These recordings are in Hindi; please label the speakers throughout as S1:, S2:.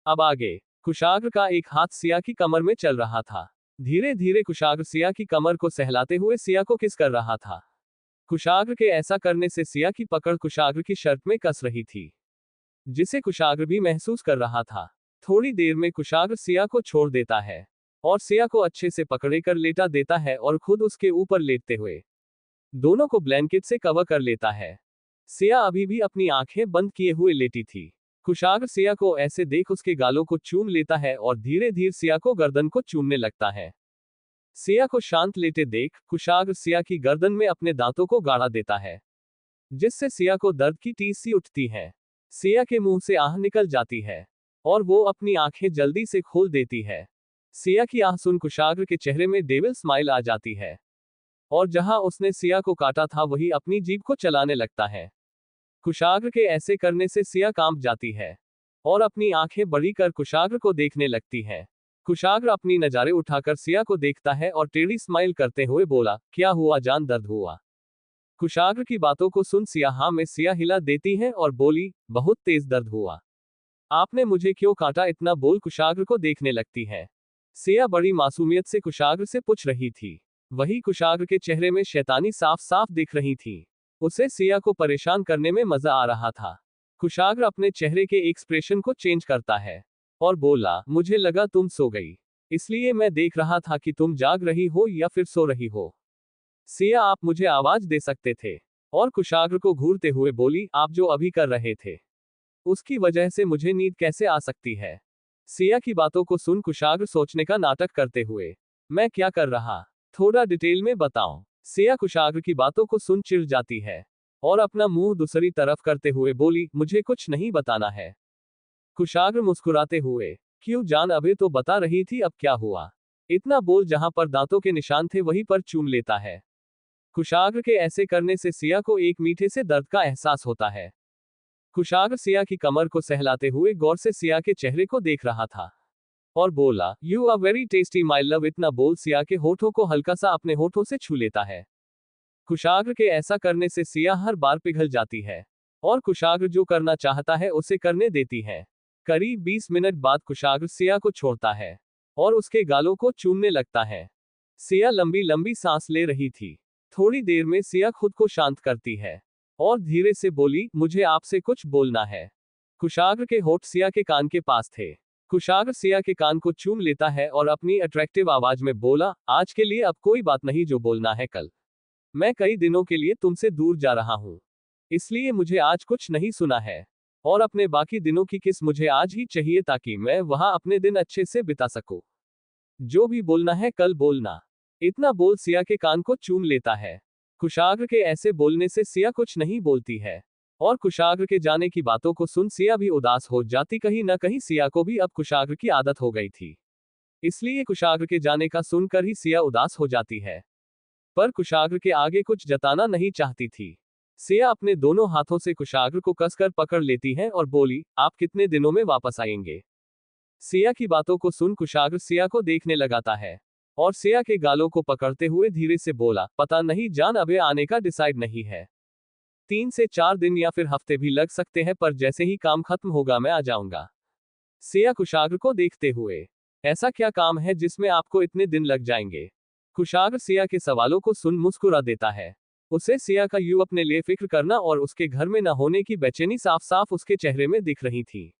S1: अब आगे कुशाग्र का एक हाथ सिया की कमर में चल रहा था। धीरे धीरे कुशाग्र सिया की कमर को सहलाते हुए सिया को किस कर रहा था। कुशाग्र के ऐसा करने से सिया की पकड़ कुशाग्र की शर्ट में कस रही थी, जिसे कुशाग्र भी महसूस कर रहा था। थोड़ी देर में कुशाग्र सिया को छोड़ देता है और सिया को अच्छे से पकड़े कर लेटा देता है और खुद उसके ऊपर लेटते हुए दोनों को ब्लैंकेट से कवर कर लेता है। सिया अभी भी अपनी आंखें बंद किए हुए लेटी थी। कुशाग्र सिया को ऐसे देख उसके गालों को चूम लेता है और धीरे धीरे सिया को गर्दन को चूमने लगता है। सिया को शांत लेटे देख कुशाग्र सिया की गर्दन में अपने दांतों को गाड़ा देता है, जिससे सिया को दर्द की टीस सी उठती है। सिया के मुंह से आह निकल जाती है और वो अपनी आंखें जल्दी से खोल देती है। सिया की आह सुन कुशाग्र के चेहरे में डेविल स्माइल आ जाती है और जहां उसने सिया को काटा था वही अपनी जीभ को चलाने लगता है। कुशाग्र के ऐसे करने से सिया कांप जाती है और अपनी आंखें बड़ी कर कुशाग्र को देखने लगती है। कुशाग्र अपनी नज़ारे उठाकर सिया को देखता है और टेढ़ी स्माइल करते हुए बोला, क्या हुआ जान, दर्द हुआ? कुशाग्र की बातों को सुन सिया हाँ में सिया हिला देती है और बोली, बहुत तेज दर्द हुआ। आपने मुझे क्यों काटा? इतना बोल कुशाग्र को देखने लगती है। सिया बड़ी मासूमियत से कुशाग्र से पूछ रही थी। वही कुशाग्र के चेहरे में शैतानी साफ साफ दिख रही थी। उसे सिया को परेशान करने में मजा आ रहा था। कुशाग्र अपने चेहरे के एक्सप्रेशन को चेंज करता है और बोला, मुझे लगा तुम सो गई, इसलिए मैं देख रहा था कि तुम जाग रही हो या फिर सो रही हो। सिया, आप मुझे आवाज दे सकते थे। और कुशाग्र को घूरते हुए बोली, आप जो अभी कर रहे थे उसकी वजह से मुझे नींद कैसे आ सकती है? सिया की बातों को सुन कुशाग्र सोचने का नाटक करते हुए, मैं क्या कर रहा, थोड़ा डिटेल में बताओ। सिया कुशाग्र की बातों को सुन चिढ़ जाती है और अपना मुंह दूसरी तरफ करते हुए बोली, मुझे कुछ नहीं बताना है। कुशाग्र मुस्कुराते हुए, क्यों जान, अभी तो बता रही थी, अब क्या हुआ? इतना बोल जहां पर दांतों के निशान थे वहीं पर चूम लेता है। कुशाग्र के ऐसे करने से सिया को एक मीठे से दर्द का एहसास होता है। कुशाग्र सिया की कमर को सहलाते हुए गौर से सिया के चेहरे को देख रहा था और बोला, you are very tasty my love. इतना बोल सिया के होठों को हल्का सा अपने होठों से छू लेता है। कुशाग्र के ऐसा करने से सिया हर बार पिघल जाती है और कुशाग्र जो करना चाहता है उसे करने देती है। करीब 20 मिनट बाद कुशाग्र सिया को छोड़ता है और उसके गालों को चूमने लगता है। सिया लंबी लंबी सांस ले रही थी। थोड़ी देर में सिया खुद को शांत करती है और धीरे से बोली, मुझे आपसे कुछ बोलना है। कुशाग्र के होठ सिया के कान के पास थे। कुशाग्र सिया के कान को चूम लेता है और अपनी अट्रैक्टिव आवाज में बोला, आज के लिए अब कोई बात नहीं जो बोलना है कल। मैं कई दिनों के लिए तुमसे दूर जा रहा हूं, इसलिए मुझे आज कुछ नहीं सुना है और अपने बाकी दिनों की किस मुझे आज ही चाहिए ताकि मैं वहां अपने दिन अच्छे से बिता सकूं। जो भी बोलना है कल बोलना। इतना बोल सिया के कान को चूम लेता है। कुशाग्र के ऐसे बोलने से सिया कुछ नहीं बोलती है और कुशाग्र के जाने की बातों को सुन सिया भी उदास हो जाती। कहीं न कहीं सिया को भी अब कुशाग्र की आदत हो गई थी, इसलिए कुशाग्र के जाने का सुनकर ही सिया उदास हो जाती है, पर कुशाग्र के आगे कुछ जताना नहीं चाहती थी। सिया अपने दोनों हाथों से कुशाग्र को कसकर पकड़ लेती है और बोली, आप कितने दिनों में वापस आएंगे? सिया की बातों को सुन कुशाग्र सिया को देखने लगाता है और सिया के गालों को पकड़ते हुए धीरे से बोला, पता नहीं जान, अबे आने का डिसाइड नहीं है। 3 से 4 दिन या फिर हफ्ते भी लग सकते हैं, पर जैसे ही काम खत्म होगा मैं आ जाऊंगा। सिया कुशाग्र को देखते हुए, ऐसा क्या काम है जिसमें आपको इतने दिन लग जाएंगे? कुशाग्र सिया के सवालों को सुन मुस्कुरा देता है। उसे सिया का यूं अपने लिए फिक्र करना और उसके घर में न होने की बेचैनी साफ साफ उसके चेहरे में दिख रही थी,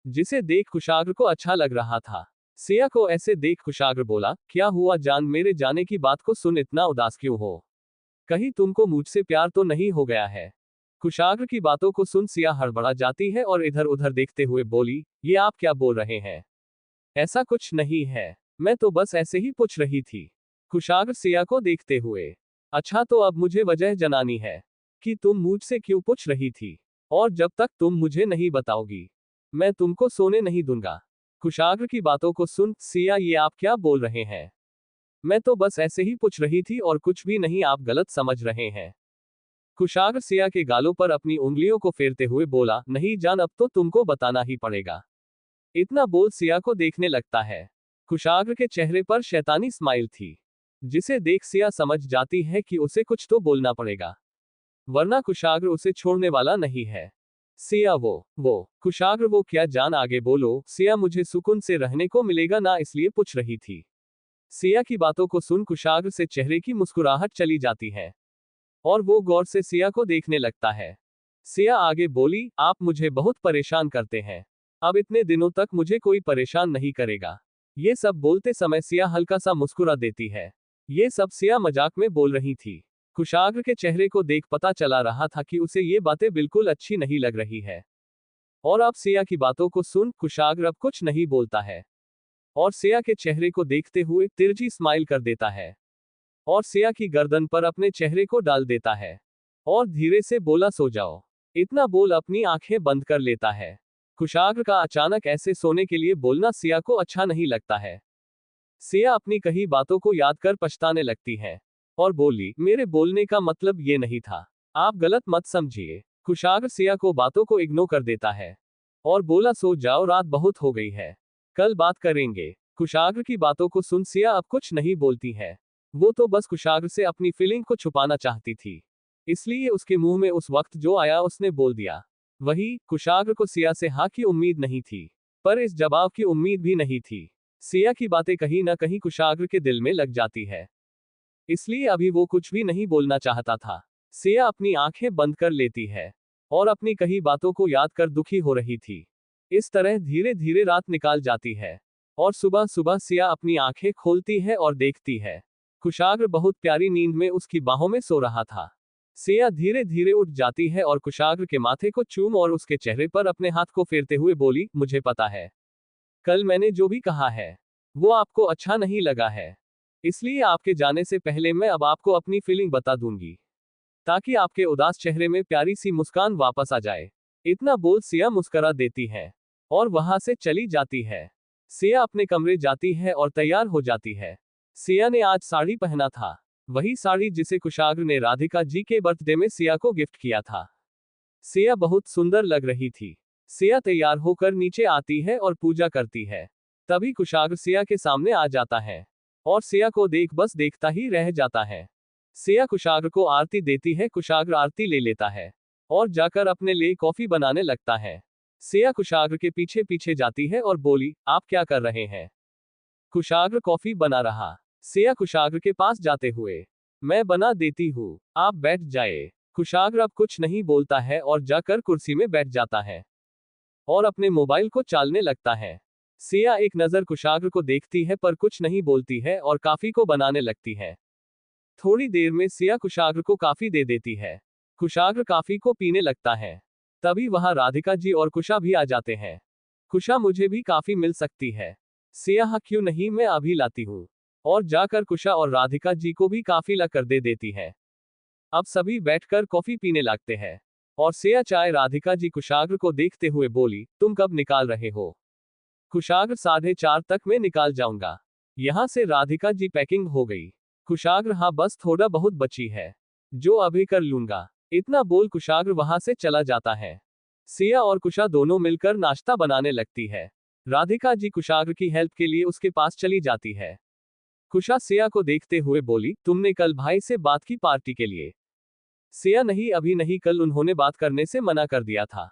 S1: जिसे देख कुशाग्र को अच्छा लग रहा था। सिया को ऐसे देख कुशाग्र बोला, क्या हुआ जान, मेरे जाने की बात को सुन इतना उदास क्यों हो? कहीं तुमको मुझसे प्यार तो नहीं हो गया है? कुशाग्र की बातों को सुन सिया हड़बड़ा जाती है और इधर उधर देखते हुए बोली, ये आप क्या बोल रहे हैं? ऐसा कुछ नहीं है, मैं तो बस ऐसे ही पूछ रही थी। कुशाग्र सिया को देखते हुए, अच्छा तो अब मुझे वजह जनानी है कि तुम मुझसे क्यों पूछ रही थी, और जब तक तुम मुझे नहीं बताओगी मैं तुमको सोने नहीं दूंगा। कुशाग्र की बातों को सुन सिया, ये आप क्या बोल रहे हैं? मैं तो बस ऐसे ही पूछ रही थी और कुछ भी नहीं, आप गलत समझ रहे हैं। कुशाग्र सिया के गालों पर अपनी उंगलियों को फेरते हुए बोला, नहीं जान, अब तो तुमको बताना ही पड़ेगा। इतना बोल सिया को देखने लगता है। कुशाग्र के चेहरे पर शैतानी स्माइल थी, जिसे देख सिया समझ जाती है कि उसे कुछ तो बोलना पड़ेगा, वरना कुशाग्र उसे छोड़ने वाला नहीं है। सिया वो कुशाग्र वो क्या जान आगे बोलो। सिया मुझे सुकून से रहने को मिलेगा ना इसलिए पूछ रही थी। सिया की बातों को सुन कुशाग्र से चेहरे की मुस्कुराहट चली जाती है और वो गौर से सिया को देखने लगता है। सिया आगे बोली, आप मुझे बहुत परेशान करते हैं। अब इतने दिनों तक मुझे कोई परेशान नहीं करेगा। ये सब बोलते समय सिया हल्का सा मुस्कुरा देती है। ये सब सिया मजाक में बोल रही थी। कुशाग्र के चेहरे को देख पता चला रहा था कि उसे ये बातें बिल्कुल अच्छी नहीं लग रही है। और अब सिया की बातों को सुन कुशाग्र अब कुछ नहीं बोलता है और सिया के चेहरे को देखते हुए तिरछी स्माइल कर देता है और सिया की गर्दन पर अपने चेहरे को डाल देता है और धीरे से बोला, सो जाओ। इतना बोल अपनी आंखें बंद कर लेता है। कुशाग्र का अचानक ऐसे सोने के लिए बोलना सिया को अच्छा नहीं लगता है। सिया अपनी कही बातों को याद कर पछताने लगती है और बोली, मेरे बोलने का मतलब ये नहीं था, आप गलत मत समझिए। कुशाग्र सिया को बातों को इग्नोर कर देता है और बोला, सो जाओ, रात बहुत हो गई है, कल बात करेंगे। कुशाग्र की बातों को सुन सिया अब कुछ नहीं बोलती है। वो तो बस कुशाग्र से अपनी फीलिंग को छुपाना चाहती थी, इसलिए उसके मुंह में उस वक्त जो आया उसने बोल दिया। वही कुशाग्र को सिया से हाँ की उम्मीद नहीं थी, पर इस जवाब की उम्मीद भी नहीं थी। सिया की बातें कहीं ना कहीं कुशाग्र के दिल में लग जाती है, इसलिए अभी वो कुछ भी नहीं बोलना चाहता था। सिया अपनी आंखें बंद कर लेती है और अपनी कही बातों को याद कर दुखी हो रही थी। इस तरह धीरे धीरे रात निकाल जाती है और सुबह सुबह सिया अपनी आंखें खोलती है और देखती है कुशाग्र बहुत प्यारी नींद में उसकी बाहों में सो रहा था। सिया धीरे धीरे उठ जाती है और कुशाग्र के माथे को चूम और उसके चेहरे पर अपने हाथ को फेरते हुए बोली, मुझे पता है कल मैंने जो भी कहा है वो आपको अच्छा नहीं लगा है, इसलिए आपके जाने से पहले मैं अब आपको अपनी फीलिंग बता दूंगी ताकि आपके उदास चेहरे में प्यारी सी मुस्कान वापस आ जाए। इतना बोल सिया मुस्करा देती है और वहां से चली जाती है। सिया अपने कमरे जाती है और तैयार हो जाती है। सिया ने आज साड़ी पहना था, वही साड़ी जिसे कुशाग्र ने राधिका जी के बर्थडे में सिया को गिफ्ट किया था। सिया बहुत सुंदर लग रही थी। सिया तैयार होकर नीचे आती है और पूजा करती है। तभी कुशाग्र सिया के सामने आ जाता है और सिया को देख बस देखता ही रह जाता है। सिया कुशाग्र को आरती देती है। कुशाग्र आरती ले लेता है और जाकर अपने लिए कॉफी बनाने लगता है। सिया कुशाग्र के पीछे पीछे जाती है और बोली, आप क्या कर रहे हैं? कुशाग्र कॉफी बना रहा। सिया कुशाग्र के पास जाते हुए, मैं बना देती हूँ, आप बैठ जाए। कुशाग्र अब कुछ नहीं बोलता है और जाकर कुर्सी में बैठ जाता है और अपने मोबाइल को चालने लगता है। सिया एक नजर कुशाग्र को देखती है पर कुछ नहीं बोलती है और काफी को बनाने लगती है। थोड़ी देर में सिया कुशाग्र को काफी दे देती है। कुशाग्र काफी को पीने लगता है। तभी वहां राधिका जी और कुशा भी आ जाते हैं। कुशा, मुझे भी काफी मिल सकती है। सिया, हाँ क्यों नहीं, मैं अभी लाती हूँ। और जाकर कुशा और राधिका जी को भी काफी ला कर दे देती है। अब सभी बैठकर कॉफी पीने लगते हैं और सिया चाय। राधिका जी कुशाग्र को देखते हुए बोली, तुम कब निकाल रहे हो? कुशाग्र, 4:30 तक मैं निकाल जाऊंगा। यहां से राधिका जी पैकिंग हो गई। कुशाग्र, हाँ बस थोड़ा बहुत बची है जो अभी कर लूंगा। इतना बोल कुशाग्र वहां से चला जाता है। सिया और कुशा दोनों मिलकर नाश्ता बनाने लगती है। राधिका जी कुशाग्र की हेल्प के लिए उसके पास चली जाती है। कुशा सिया को देखते हुए बोली, तुमने कल भाई से बात की पार्टी के लिए? सिया, नहीं अभी नहीं, कल उन्होंने बात करने से मना कर दिया था,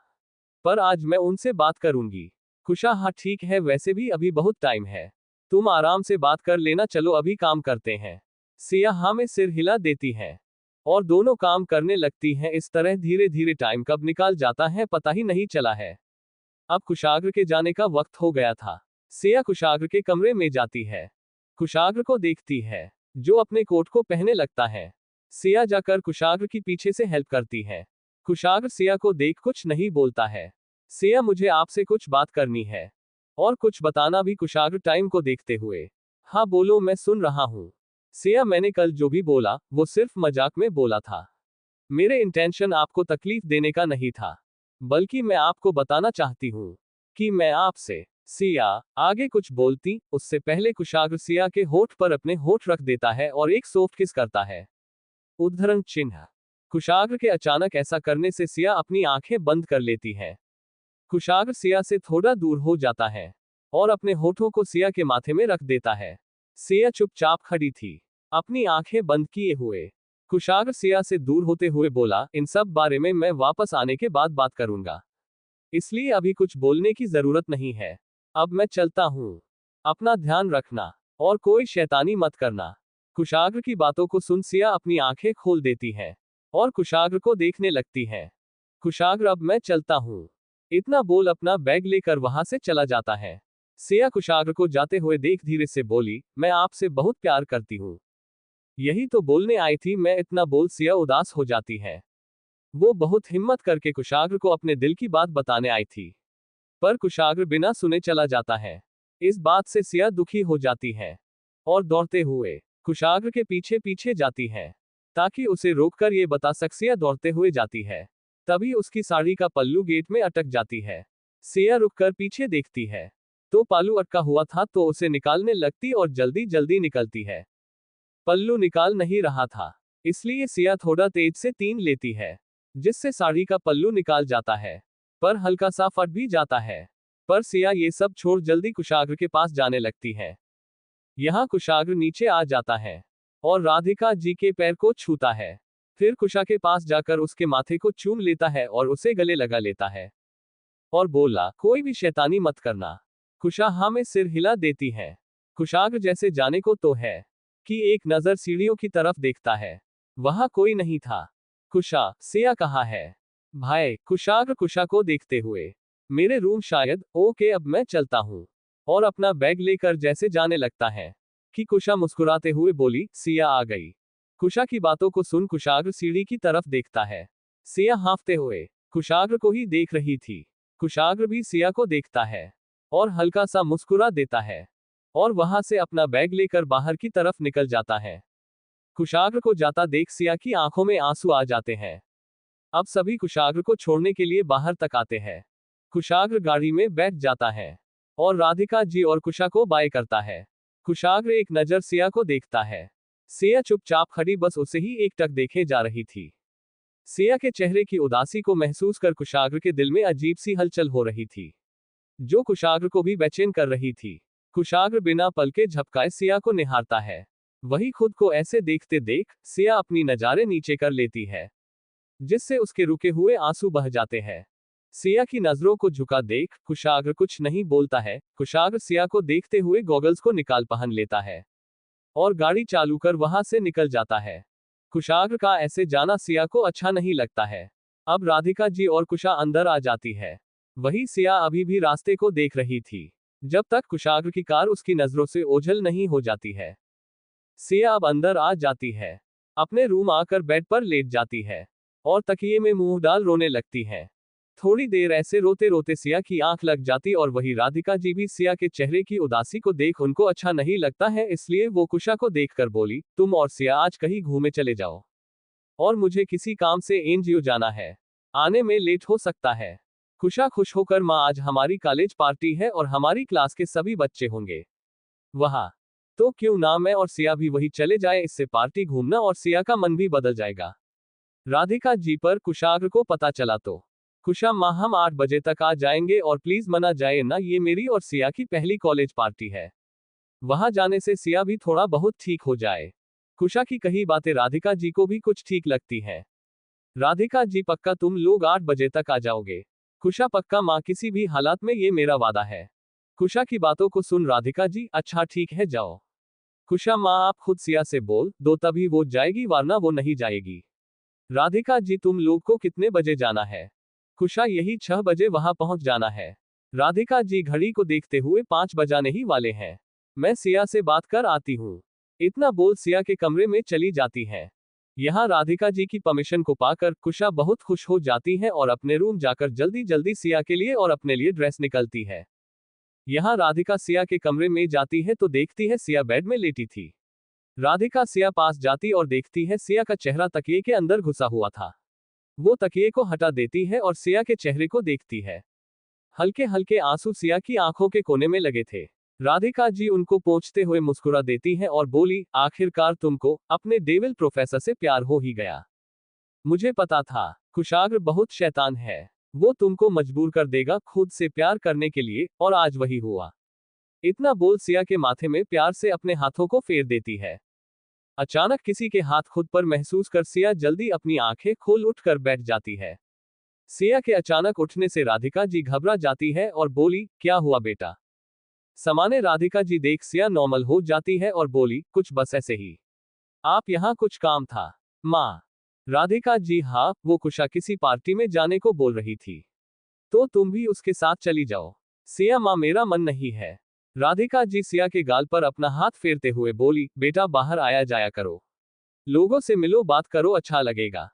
S1: पर आज मैं उनसे बात करूंगी। कुशा, हाँ ठीक है, वैसे भी अभी बहुत टाइम है, तुम आराम से बात कर लेना, चलो अभी काम करते हैं। सिया हाँ में सिर हिला देती है और दोनों काम करने लगती हैं। इस तरह धीरे धीरे टाइम कब निकाल जाता है पता ही नहीं चला है। अब कुशाग्र के जाने का वक्त हो गया था। सिया कुशाग्र के कमरे में जाती है। कुशाग्र को देखती है जो अपने कोट को पहने लगता है। सिया जाकर कुशाग्र की पीछे से हेल्प करती है। कुशाग्र सिया को देख कुछ नहीं बोलता है। सिया, मुझे आपसे कुछ बात करनी है और कुछ बताना भी। कुशाग्र टाइम को देखते हुए, हाँ बोलो, मैं सुन रहा हूँ। सिया, मैंने कल जो भी बोला वो सिर्फ मजाक में बोला था। मेरे इंटेंशन आपको तकलीफ देने का नहीं था, बल्कि मैं आपको बताना चाहती हूँ कि मैं आपसे। सिया आगे कुछ बोलती उससे पहले कुशाग्र सिया के होठ पर अपने होठ रख देता है और एक सॉफ्ट किस करता है। उद्धरण चिन्ह। कुशाग्र के अचानक ऐसा करने से सिया अपनी आंखें बंद कर लेती है। कुशाग्र सिया से थोड़ा दूर हो जाता है और अपने होठों को सिया के माथे में रख देता है। सिया चुपचाप खड़ी थी, अपनी आंखें बंद किए हुए। कुशाग्र सिया से दूर होते हुए बोला, इन सब बारे में मैं वापस आने के बाद बात करूंगा। इसलिए अभी कुछ बोलने की जरूरत नहीं है। अब मैं चलता हूँ। अपना ध्यान रखना और कोई शैतानी मत करना। कुशाग्र की बातों को सुन सिया अपनी आंखें खोल देती है और कुशाग्र को देखने लगती है। कुशाग्र, अब मैं चलता हूँ। इतना बोल अपना बैग लेकर वहां से चला जाता है। सिया कुशाग्र को जाते हुए देख धीरे से बोली, मैं आपसे बहुत प्यार करती हूँ। यही तो बोलने आई थी मैं। इतना बोल सिया उदास हो जाती है। वो बहुत हिम्मत करके कुशाग्र को अपने दिल की बात बताने आई थी, पर कुशाग्र बिना सुने चला जाता है। इस बात से सिया दुखी हो जाती है और दौड़ते हुए कुशाग्र के पीछे पीछे जाती है ताकि उसे रोककर ये बता सक। सिया दौड़ते हुए जाती है, तभी उसकी साड़ी का पल्लू गेट में अटक जाती है। सिया रुककर पीछे देखती है तो पल्लू अटका हुआ था, तो उसे निकालने लगती और जल्दी जल्दी निकलती है। पल्लू निकाल नहीं रहा था, इसलिए सिया थोड़ा तेज से तीन लेती है, जिससे साड़ी का पल्लू निकाल जाता है, पर हल्का सा फट भी जाता है। पर सिया ये सब छोड़ जल्दी कुशाग्र के पास जाने लगती है। यहाँ कुशाग्र नीचे आ जाता है और राधिका जी के पैर को छूता है। फिर कुशा के पास जाकर उसके माथे को चूम लेता है और उसे गले लगा लेता है और बोला, कोई भी शैतानी मत करना। कुशा हाँ में सिर हिला देती है। कुशाग्र जैसे जाने को तो है कि एक नजर सीढ़ियों की तरफ देखता है, वहां कोई नहीं था। कुशा, सिया कहाँ है? भाई, कुशाग्र कुशा को देखते हुए, मेरे रूम शायद। ओके, अब मैं चलता हूँ। और अपना बैग लेकर जैसे जाने लगता है कि कुशा मुस्कुराते हुए बोली, सिया आ गई। कुशा की बातों को सुन कुशाग्र सीढ़ी की तरफ देखता है। सिया हाँफते हुए कुशाग्र को ही देख रही थी। कुशाग्र भी सिया को देखता है और हल्का सा मुस्कुरा देता है और वहां से अपना बैग लेकर बाहर की तरफ निकल जाता है। कुशाग्र को जाता देख सिया की आंखों में आंसू आ जाते हैं। अब सभी कुशाग्र को छोड़ने के लिए बाहर तक आते हैं। कुशाग्र गाड़ी में बैठ जाता है और राधिका जी और कुशा को बाय करता है। कुशाग्र एक नजर सिया को देखता है। सिया चुपचाप खड़ी बस उसे ही एकटक देखे जा रही थी। सिया के चेहरे की उदासी को महसूस कर कुशाग्र के दिल में अजीब सी हलचल हो रही थी, जो कुशाग्र को भी बेचैन कर रही थी। कुशाग्र बिना पलके झपकाए सिया को निहारता है। वही खुद को ऐसे देखते देख सिया अपनी नजारे नीचे कर लेती है, जिससे उसके रुके हुए आंसू बह जाते हैं। सिया की नजरों को झुका देख कुशाग्र कुछ नहीं बोलता है। कुशाग्र सिया को देखते हुए गॉगल्स को निकाल पहन लेता है और गाड़ी चालू कर वहां से निकल जाता है। कुशाग्र का ऐसे जाना सिया को अच्छा नहीं लगता है। अब राधिका जी और कुशा अंदर आ जाती है। वही सिया अभी भी रास्ते को देख रही थी, जब तक कुशाग्र की कार उसकी नजरों से ओझल नहीं हो जाती है। सिया अब अंदर आ जाती है। अपने रूम आकर बेड पर लेट जाती है और तकिए में मुंह डाल रोने लगती है। थोड़ी देर ऐसे रोते रोते सिया की आंख लग जाती और वही राधिका जी भी सिया के चेहरे की उदासी को देख उनको अच्छा नहीं लगता है, इसलिए वो कुशा को देखकर बोली, तुम और सिया आज कहीं घूमे चले जाओ और मुझे किसी काम से एनजीओ जाना है, आने में लेट हो सकता है। कुशा खुश होकर, माँ आज हमारी कॉलेज पार्टी है और हमारी क्लास के सभी बच्चे होंगे वहां, तो क्यों ना मैं और सिया भी वही चले जाए, इससे पार्टी घूमना और सिया का मन भी बदल जाएगा। राधिका जी पर कुशाग्र को पता चला तो, कुशा माँ हम 8 बजे तक आ जाएंगे और प्लीज मना जाए ना, ये मेरी और सिया की पहली कॉलेज पार्टी है, वहां जाने से सिया भी थोड़ा बहुत ठीक हो जाए। कुशा की कही बातें राधिका जी को भी कुछ ठीक लगती हैं। राधिका जी पक्का तुम लोग 8 बजे तक आ जाओगे? कुशा पक्का माँ, किसी भी हालात में ये मेरा वादा है। कुशा की बातों को सुन राधिका जी, अच्छा ठीक है जाओ। कुशा माँ आप खुद सिया से बोल दो तभी वो जाएगी, वरना वो नहीं जाएगी। राधिका जी तुम लोग को कितने बजे जाना है? कुशा यही 6 बजे वहां पहुंच जाना है। राधिका जी घड़ी को देखते हुए 5 बजाने ही वाले हैं, मैं सिया से बात कर आती हूँ। इतना बोल सिया के कमरे में चली जाती है। यहाँ राधिका जी की परमिशन को पाकर कुशा बहुत खुश हो जाती है और अपने रूम जाकर जल्दी जल्दी सिया के लिए और अपने लिए ड्रेस निकलती है। यहाँ राधिका सिया के कमरे में जाती है तो देखती है सिया बेड में लेटी थी। राधिका सिया पास जाती और देखती है सिया का चेहरा तकिए के अंदर घुसा हुआ था। वो तकिए को हटा देती है और सिया के चेहरे को देखती है। हल्के हल्के आंसू सिया की आंखों के कोने में लगे थे। राधिका जी उनको पोंछते हुए मुस्कुरा देती है और बोली, आखिरकार तुमको अपने डेविल प्रोफेसर से प्यार हो ही गया। मुझे पता था कुशाग्र बहुत शैतान है, वो तुमको मजबूर कर देगा खुद से प्यार करने के लिए, और आज वही हुआ। इतना बोल सिया के माथे में प्यार से अपने हाथों को फेर देती है। अचानक किसी के हाथ खुद पर महसूस कर सिया जल्दी अपनी आंखें खोल उठकर बैठ जाती है। सिया के अचानक उठने से राधिका जी घबरा जाती है और बोली, क्या हुआ बेटा? सामान्य राधिका जी देख सिया नॉर्मल हो जाती है और बोली, कुछ बस ऐसे ही। आप यहाँ कुछ काम था? माँ। राधिका जी, हाँ, वो कुशा किसी पार्टी में जाने को बोल रही थी, तो तुम भी उसके साथ चली जाओ। सिया, माँ मेरा मन नहीं है। राधिका जी सिया के गाल पर अपना हाथ फेरते हुए बोली, बेटा बाहर आया जाया करो, लोगों से मिलो, बात करो, अच्छा लगेगा।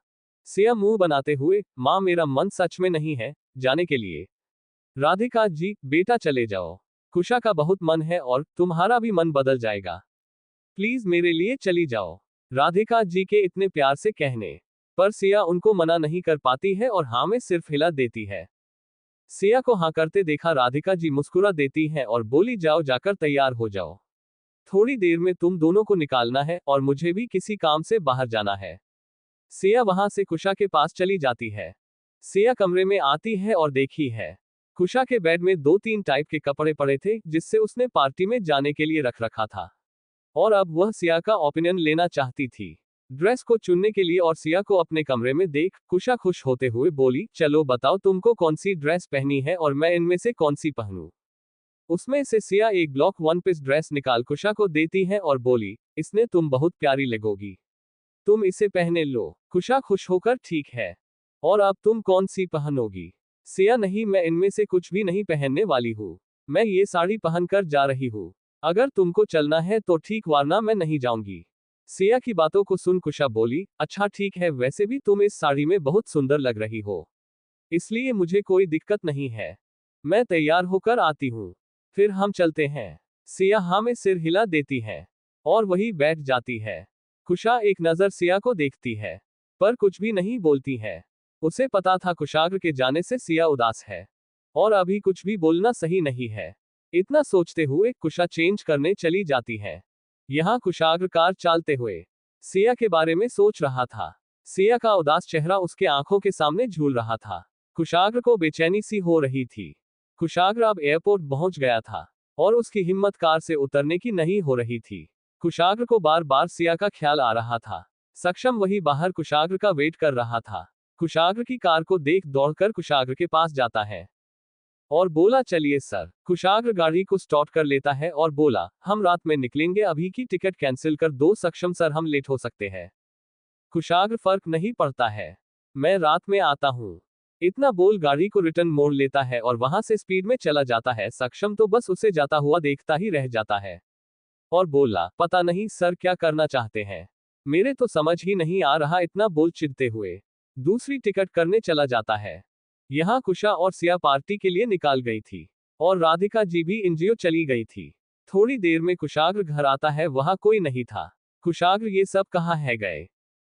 S1: सिया मुंह बनाते हुए, माँ मेरा मन सच में नहीं है जाने के लिए। राधिका जी, बेटा चले जाओ, कुशा का बहुत मन है और तुम्हारा भी मन बदल जाएगा, प्लीज मेरे लिए चली जाओ। राधिका जी के इतने प्यार से कहने पर सिया उनको मना नहीं कर पाती है और हाँ में सिर्फ हिला देती है। सिया को हाँ करते देखा राधिका जी मुस्कुरा देती हैं और बोली, जाओ, जाकर तैयार हो जाओ, थोड़ी देर में तुम दोनों को निकालना है और मुझे भी किसी काम से बाहर जाना है। सिया वहां से कुशा के पास चली जाती है। सिया कमरे में आती है और देखी है कुशा के बेड में 2-3 टाइप के कपड़े पड़े थे जिससे उसने पार्टी में जाने के लिए रख रखा था, और अब वह सिया का ओपिनियन लेना चाहती थी ड्रेस को चुनने के लिए। और सिया को अपने कमरे में देख कुशा खुश होते हुए बोली, चलो बताओ तुमको कौन सी ड्रेस पहनी है और मैं इनमें से कौन सी पहनूं। उसमें से सिया एक ब्लॉक 1 पीस ड्रेस निकाल कुशा को देती है और बोली, इसने तुम बहुत प्यारी लगोगी, तुम इसे पहने लो। कुशा खुश होकर, ठीक है, और अब तुम कौन सी पहनोगी? सिया, नहीं, मैं इनमें से कुछ भी नहीं पहनने वाली हूँ, मैं ये साड़ी पहनकर जा रही हूँ, अगर तुमको चलना है तो ठीक, वरना मैं नहीं जाऊंगी। सिया की बातों को सुन कुशा बोली, अच्छा ठीक है, वैसे भी तुम इस साड़ी में बहुत सुंदर लग रही हो, इसलिए मुझे कोई दिक्कत नहीं है, मैं तैयार होकर आती हूँ, फिर हम चलते हैं। सिया हाँ में सिर हिला देती है और वही बैठ जाती है। कुशा एक नजर सिया को देखती है पर कुछ भी नहीं बोलती है। उसे पता था कुशाग्र के जाने से सिया उदास है और अभी कुछ भी बोलना सही नहीं है। इतना सोचते हुए कुशा चेंज करने चली जाती है। यहाँ कुशाग्र कार चलाते हुए सिया के बारे में सोच रहा था। सिया का उदास चेहरा उसके आंखों के सामने झूल रहा था। कुशाग्र को बेचैनी सी हो रही थी। कुशाग्र अब एयरपोर्ट पहुंच गया था और उसकी हिम्मत कार से उतरने की नहीं हो रही थी। कुशाग्र को बार बार सिया का ख्याल आ रहा था। सक्षम वही बाहर कुशाग्र का वेट कर रहा था। कुशाग्र की कार को देख दौड़कर कुशाग्र के पास जाता है और बोला, चलिए सर। कुशाग्र गाड़ी को स्टार्ट कर लेता है और बोला, हम रात में निकलेंगे, अभी की टिकट कैंसिल कर दो। सक्षम, सर हम लेट हो सकते हैं। कुशाग्र, फर्क नहीं पड़ता है, मैं रात में आता हूँ। इतना बोल गाड़ी को रिटर्न मोड़ लेता है और वहां से स्पीड में चला जाता है। सक्षम तो बस उसे जाता हुआ देखता ही रह जाता है और बोला, पता नहीं सर क्या करना चाहते हैं, मेरे तो समझ ही नहीं आ रहा। इतना बोल चिढ़ते हुए दूसरी टिकट करने चला जाता है। यहाँ कुशा और सिया पार्टी के लिए निकाल गई थी और राधिका जी भी एनजीओ चली गई थी। थोड़ी देर में कुशाग्र घर आता है, वहां कोई नहीं था। कुशाग्र, ये सब कहाँ है गए?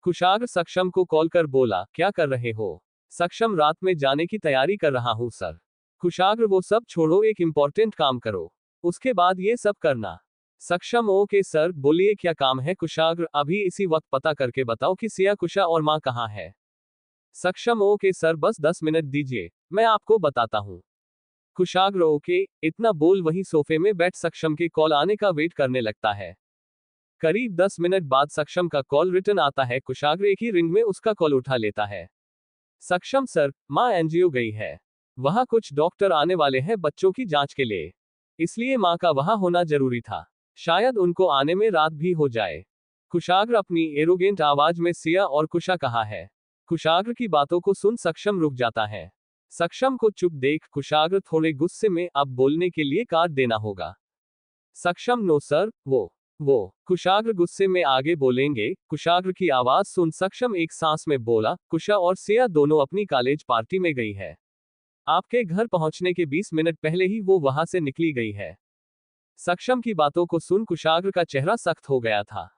S1: कुशाग्र सक्षम को कॉल कर बोला, क्या कर रहे हो? सक्षम, रात में जाने की तैयारी कर रहा हूँ सर। कुशाग्र, वो सब छोड़ो, एक इंपॉर्टेंट काम करो, उसके बाद ये सब करना। सक्षम, ओके सर, बोलिए क्या काम है? कुशाग्र, अभी इसी वक्त पता करके बताओ कि सिया, कुशा और माँ कहाँ है। सक्षम, ओके सर, बस 10 मिनट दीजिए, मैं आपको बताता हूँ। कुशाग्र, ओके। इतना बोल वहीं सोफे में बैठ सक्षम के कॉल आने का वेट करने लगता है। करीब 10 मिनट बाद सक्षम का कॉल रिटर्न आता है। कुशाग्र एक ही रिंग में उसका कॉल उठा लेता है। सक्षम, सर, माँ एनजीओ गई है, वहां कुछ डॉक्टर आने वाले हैं बच्चों की जांच के लिए, इसलिए माँ का वहां होना जरूरी था, शायद उनको आने में रात भी हो जाए। कुशाग्र अपनी एरोगेंट आवाज में, सिया और कुशा कहाँ है? कुशाग्र की बातों को सुन सक्षम रुक जाता है। सक्षम को चुप देख कुशाग्र थोड़े गुस्से में, अब बोलने के लिए काट देना होगा। सक्षम, नो सर, वो कुशाग्र गुस्से में आगे बोलेंगे। कुशाग्र की आवाज सुन सक्षम एक सांस में बोला, कुशा और सिया दोनों अपनी कॉलेज पार्टी में गई है, आपके घर पहुंचने के 20 मिनट पहले ही वो वहां से निकली गई है। सक्षम की बातों को सुन कुशाग्र का चेहरा सख्त हो गया था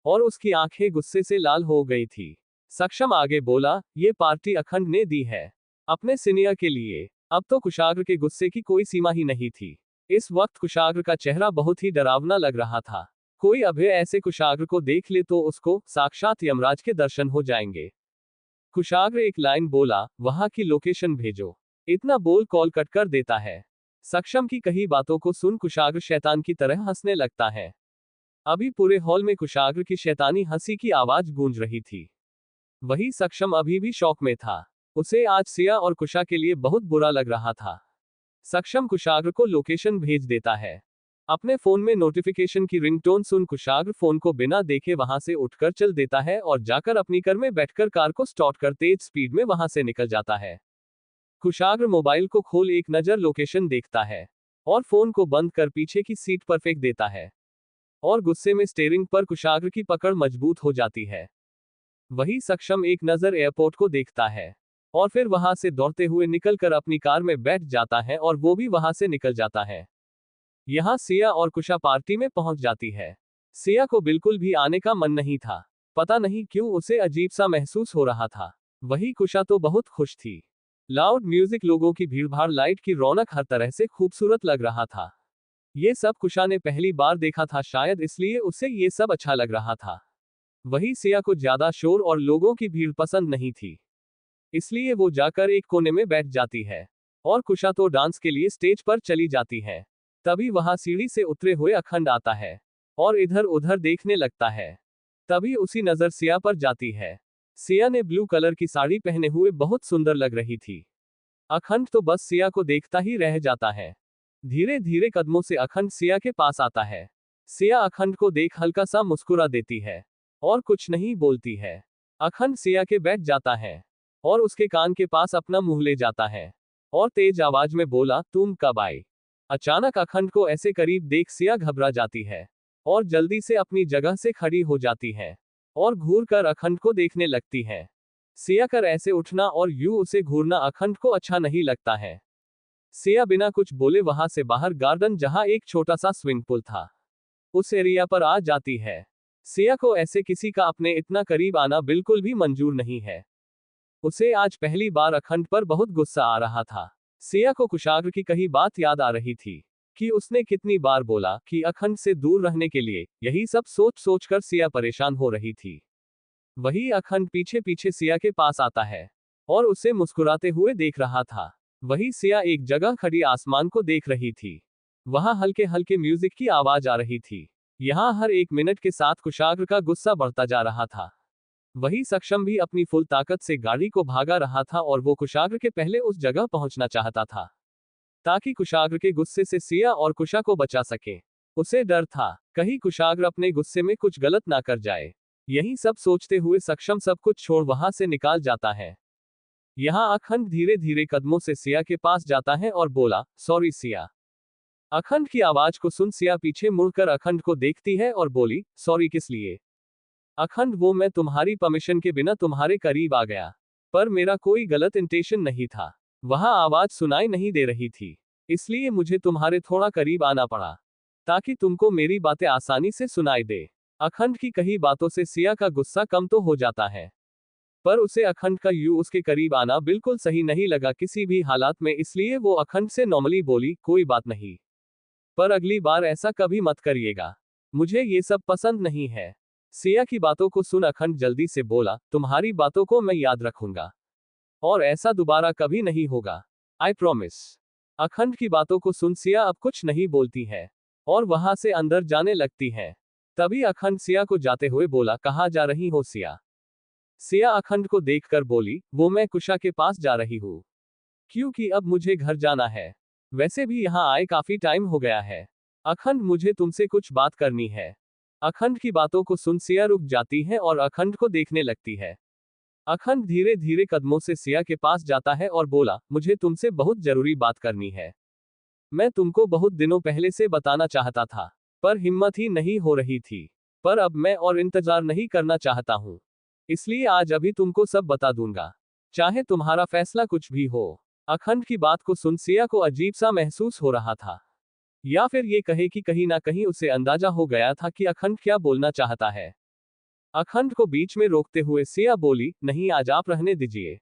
S1: और उसकी आंखें गुस्से से लाल हो गई थी। सक्षम आगे बोला, ये पार्टी अखंड ने दी है अपने सीनियर के लिए। अब तो कुशाग्र के गुस्से की कोई सीमा ही नहीं थी। इस वक्त कुशाग्र का चेहरा बहुत ही डरावना लग रहा था। कोई अभय ऐसे कुशाग्र को देख ले तो उसको साक्षात यमराज के दर्शन हो जाएंगे। कुशाग्र एक लाइन बोला, वहां की लोकेशन भेजो। इतना बोल कॉल कट कर देता है। सक्षम की कही बातों को सुन कुशाग्र शैतान की तरह हंसने लगता है। अभी पूरे हॉल में कुशाग्र की शैतानी हंसी की आवाज गूंज रही थी। वही सक्षम अभी भी शौक में था। उसे आज सिया और कुशा के लिए बहुत बुरा लग रहा था। सक्षम कुशाग्र को लोकेशन भेज देता है। अपने फोन में नोटिफिकेशन की रिंगटोन सुन कुशाग्र फोन को बिना देखे वहां से उठकर चल देता है और जाकर अपनी कार में बैठकर कार को स्टार्ट कर तेज स्पीड में वहां से निकल जाता है। कुशाग्र मोबाइल को खोल एक नजर लोकेशन देखता है और फोन को बंद कर पीछे की सीट पर फेंक देता है और गुस्से में स्टीयरिंग पर कुशाग्र की पकड़ मजबूत हो जाती है। वही सक्षम एक नजर एयरपोर्ट को देखता है और फिर वहां से दौड़ते हुए निकलकर अपनी कार में बैठ जाता है और वो भी वहां से निकल जाता है। यहाँ सिया और कुशा पार्टी में पहुंच जाती है। सिया को बिल्कुल भी आने का मन नहीं था। पता नहीं क्यों उसे अजीब सा महसूस हो रहा था। वही कुशा तो बहुत खुश थी। लाउड म्यूजिक, लोगों की भीड़भाड़, लाइट की रौनक, हर तरह से खूबसूरत लग रहा था। ये सब कुशा ने पहली बार देखा था, शायद इसलिए उसे ये सब अच्छा लग रहा था। वही सिया को ज्यादा शोर और लोगों की भीड़ पसंद नहीं थी, इसलिए वो जाकर एक कोने में बैठ जाती है और कुशा तो डांस के लिए स्टेज पर चली जाती है। तभी वहां सीढ़ी से उतरे हुए अखंड आता है और इधर उधर देखने लगता है। तभी उसी नजर सिया पर जाती है। सिया ने ब्लू कलर की साड़ी पहने हुए बहुत सुंदर लग रही थी। अखंड तो बस सिया को देखता ही रह जाता है। धीरे धीरे कदमों से अखंड सिया के पास आता है। सिया अखंड को देख हल्का सा मुस्कुरा देती है और कुछ नहीं बोलती है। अखंड सिया के बैठ जाता है और उसके कान के पास अपना मुंह ले जाता है और तेज आवाज में बोला, तुम कब आई? अचानक अखंड को ऐसे करीब देख सिया घबरा जाती है और जल्दी से अपनी जगह से खड़ी हो जाती है और घूर कर अखंड को देखने लगती है। सिया कर ऐसे उठना और यूं उसे घूरना अखंड को अच्छा नहीं लगता है। सिया बिना कुछ बोले वहां से बाहर गार्डन, जहां एक छोटा सा स्विमिंग पूल था, उस एरिया पर आ जाती है। सिया को ऐसे किसी का अपने इतना करीब आना बिल्कुल भी मंजूर नहीं है। उसे आज पहली बार अखंड पर बहुत गुस्सा आ रहा था। सिया को कुशाग्र की कही बात याद आ रही थी कि उसने कितनी बार बोला कि अखंड से दूर रहने के लिए। यही सब सोच सोच कर सिया परेशान हो रही थी। वही अखंड पीछे पीछे सिया के पास आता है और उसे मुस्कुराते हुए देख रहा था। वही सिया एक जगह खड़ी आसमान को देख रही थी। वहां हल्के हल्के म्यूजिक की आवाज आ रही थी। यहाँ हर एक मिनट के साथ कुशाग्र का गुस्सा बढ़ता जा रहा था। वही सक्षम भी अपनी फुल ताकत से गाड़ी को भागा रहा था और वो कुशाग्र के पहले उस जगह पहुंचना चाहता था ताकि कुशाग्र के गुस्से से सिया और कुशा को बचा सके। उसे डर था कहीं कुशाग्र अपने गुस्से में कुछ गलत ना कर जाए। यही सब सोचते हुए सक्षम सब कुछ छोड़ वहां से निकाल जाता है। यहाँ अखंड धीरे धीरे कदमों से सिया के पास जाता है और बोला, सॉरी सिया। अखंड की आवाज को सुन सिया पीछे मुड़कर अखंड को देखती है और बोली, सॉरी किस लिए? अखंड, वो मैं तुम्हारी परमिशन के बिना तुम्हारे करीब आ गया, पर मेरा कोई गलत इंटेंशन नहीं था। वहां आवाज सुनाई नहीं दे रही थी, इसलिए मुझे तुम्हारे थोड़ा करीब आना पड़ा ताकि तुमको मेरी बातें आसानी से सुनाई दे। अखंड की कही बातों से सिया का गुस्सा कम तो हो जाता है, पर उसे अखंड का यूं उसके करीब आना बिल्कुल सही नहीं लगा किसी भी हालात में, इसलिए वो अखंड से नॉर्मली बोली, कोई बात नहीं, पर अगली बार ऐसा कभी मत करिएगा, मुझे ये सब पसंद नहीं है। सिया की बातों को सुन अखंड जल्दी से बोला, तुम्हारी बातों को मैं याद रखूंगा और ऐसा दोबारा कभी नहीं होगा, आई प्रॉमिस। अखंड की बातों को सुन सिया अब कुछ नहीं बोलती है और वहां से अंदर जाने लगती है। तभी अखंड सिया को जाते हुए बोला, कहाँ जा रही हो सिया? सिया अखंड को देखकर बोली, वो मैं कुशा के पास जा रही हूँ, क्योंकि अब मुझे घर जाना है। वैसे भी यहाँ आए काफी टाइम हो गया है। अखंड, मुझे तुमसे कुछ बात करनी है। अखंड की बातों को सुन सिया रुक जाती है और अखंड को देखने लगती है। अखंड धीरे धीरे कदमों से सिया के पास जाता है और बोला, मुझे तुमसे बहुत जरूरी बात करनी है। मैं तुमको बहुत दिनों पहले से बताना चाहता था, पर हिम्मत ही नहीं हो रही थी। पर अब मैं और इंतजार नहीं करना चाहता हूँ, इसलिए आज अभी तुमको सब बता दूंगा, चाहे तुम्हारा फैसला कुछ भी हो। अखंड की बात को सुन सिया को अजीब सा महसूस हो रहा था, या फिर ये कहे कि कहीं ना कहीं उसे अंदाजा हो गया था कि अखंड क्या बोलना चाहता है। अखंड को बीच में रोकते हुए सिया बोली, नहीं, आज आप रहने दीजिए,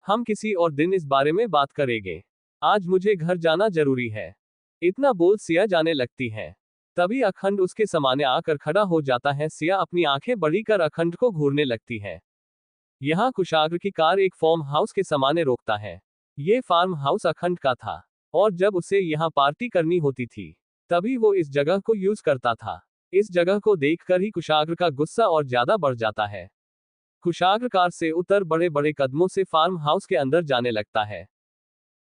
S1: हम किसी और दिन इस बारे में बात करेंगे, आज मुझे घर जाना जरूरी है। इतना बोल सिया जाने लगती है। तभी अखंड उसके सामने आकर खड़ा हो जाता है। सिया अपनी आंखें बड़ी कर अखंड को घूरने लगती है। यहाँ कुशाग्र की कार एक फार्म हाउस के सामने रोकता है। ये फार्म हाउस अखंड का था और जब उसे यहाँ पार्टी करनी होती थी तभी वो इस जगह को यूज करता था। इस जगह को देखकर ही कुशाग्र का गुस्सा और ज्यादा बढ़ जाता है। कुशाग्र कार से उतर बड़े बड़े कदमों से फार्म हाउस के अंदर जाने लगता है।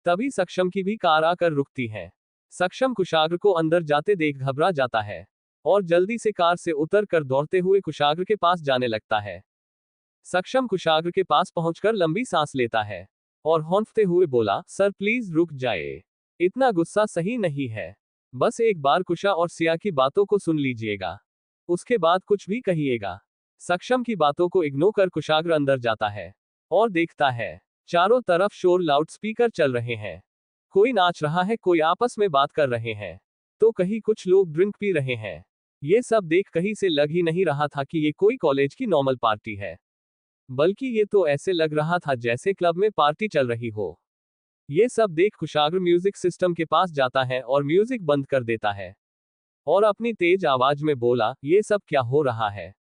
S1: तभी सक्षम की भी कार आकर रुकती है। सक्षम कुशाग्र को अंदर जाते देख घबरा जाता है और जल्दी से कार से उतर कर दौड़ते हुए कुशाग्र के पास जाने लगता है। सक्षम कुशाग्र के पास पहुंचकर लंबी सांस लेता है और हौंफते हुए बोला, सर प्लीज रुक जाए, इतना गुस्सा सही नहीं है। बस एक बार कुशा और सिया की बातों को सुन लीजिएगा, उसके बाद कुछ भी कहिएगा। सक्षम की बातों को इग्नोर कर कुशाग्र अंदर जाता है और देखता है चारों तरफ शोर लाउडस्पीकर चल रहे हैं। कोई नाच रहा है, कोई आपस में बात कर रहे हैं, तो कहीं कुछ लोग ड्रिंक पी रहे हैं। ये सब देख कहीं से लग ही नहीं रहा था कि ये कोई कॉलेज की नॉर्मल पार्टी है, बल्कि ये तो ऐसे लग रहा था जैसे क्लब में पार्टी चल रही हो। ये सब देख कुशाग्र म्यूजिक सिस्टम के पास जाता है और म्यूजिक बंद कर देता है और अपनी तेज आवाज में बोला, ये सब क्या हो रहा है।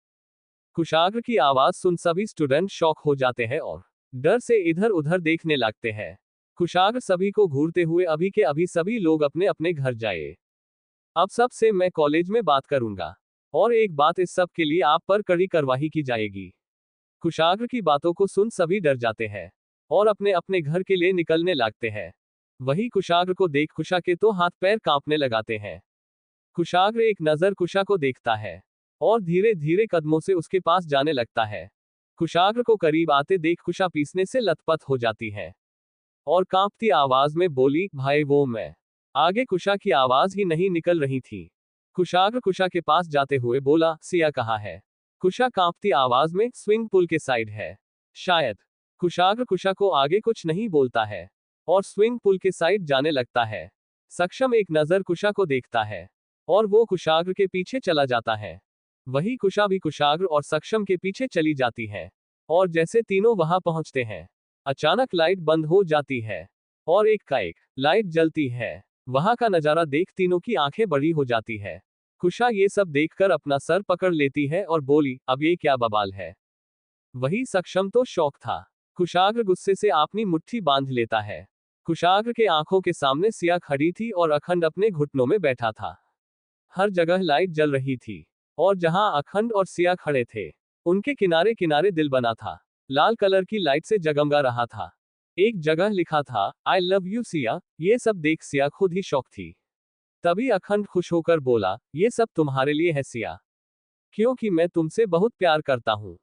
S1: कुशाग्र की आवाज सुन सभी स्टूडेंट शॉक हो जाते हैं और डर से इधर उधर देखने लगते हैं। कुशाग्र सभी को घूरते हुए अभी के अभी सभी लोग अपने अपने घर जाए, अब सब से मैं कॉलेज में बात करूंगा और एक बात, इस सब के लिए आप पर कड़ी कार्रवाई की जाएगी। कुशाग्र की बातों को सुन सभी डर जाते हैं और अपने अपने घर के लिए निकलने लगते हैं। वही कुशाग्र को देख कुशा के तो हाथ पैर कांपने लगाते हैं। कुशाग्र एक नजर कुशा को देखता है और धीरे धीरे कदमों से उसके पास जाने लगता है। कुशाग्र को करीब आते देख कुशा पीसने से लथपथ हो जाती है और कांपती आवाज में बोली, भाई वो मैं। आगे कुशा की आवाज ही नहीं निकल रही थी। कुशाग्र कुशा के पास जाते हुए बोला, सिया कहाँ है। कुशा कांपती आवाज में, स्विंग पूल के साइड है शायद। कुशाग्र कुशा को आगे कुछ नहीं बोलता है और स्विंग पूल के साइड जाने लगता है। सक्षम एक नजर कुशा को देखता है और वो कुशाग्र के पीछे चला जाता है। वही कुशा भी कुशाग्र और सक्षम के पीछे चली जाती है और जैसे तीनों वहां पहुंचते हैं, अचानक लाइट बंद हो जाती है और एक का एक लाइट जलती है। वहां का नजारा देख तीनों की आंखें बड़ी हो जाती है। कुशा ये सब देखकर अपना सर पकड़ लेती है और बोली, अब ये क्या बवाल है। वही सक्षम तो शौक था। कुशाग्र गुस्से से अपनी मुट्ठी बांध लेता है। कुशाग्र के आंखों के सामने सिया खड़ी थी और अखंड अपने घुटनों में बैठा था। हर जगह लाइट जल रही थी और जहां अखंड और सिया खड़े थे, उनके किनारे किनारे दिल बना था। लाल कलर की लाइट से जगमगा रहा था। एक जगह लिखा था, आई लव यू सिया। ये सब देख सिया खुद ही शौक थी। तभी अखंड खुश होकर बोला, ये सब तुम्हारे लिए है सिया, क्योंकि मैं तुमसे बहुत प्यार करता हूँ।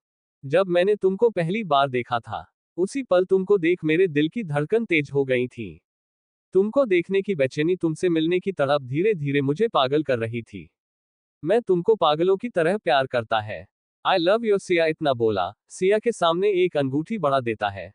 S1: जब मैंने तुमको पहली बार देखा था, उसी पल तुमको देख मेरे दिल की धड़कन तेज हो गई थी। तुमको देखने की बेचैनी, तुमसे मिलने की तड़प धीरे धीरे मुझे पागल कर रही थी। मैं तुमको पागलों की तरह प्यार करता है। I love you Siya. इतना बोला, सिया के सामने एक अंगूठी बढ़ा देता है।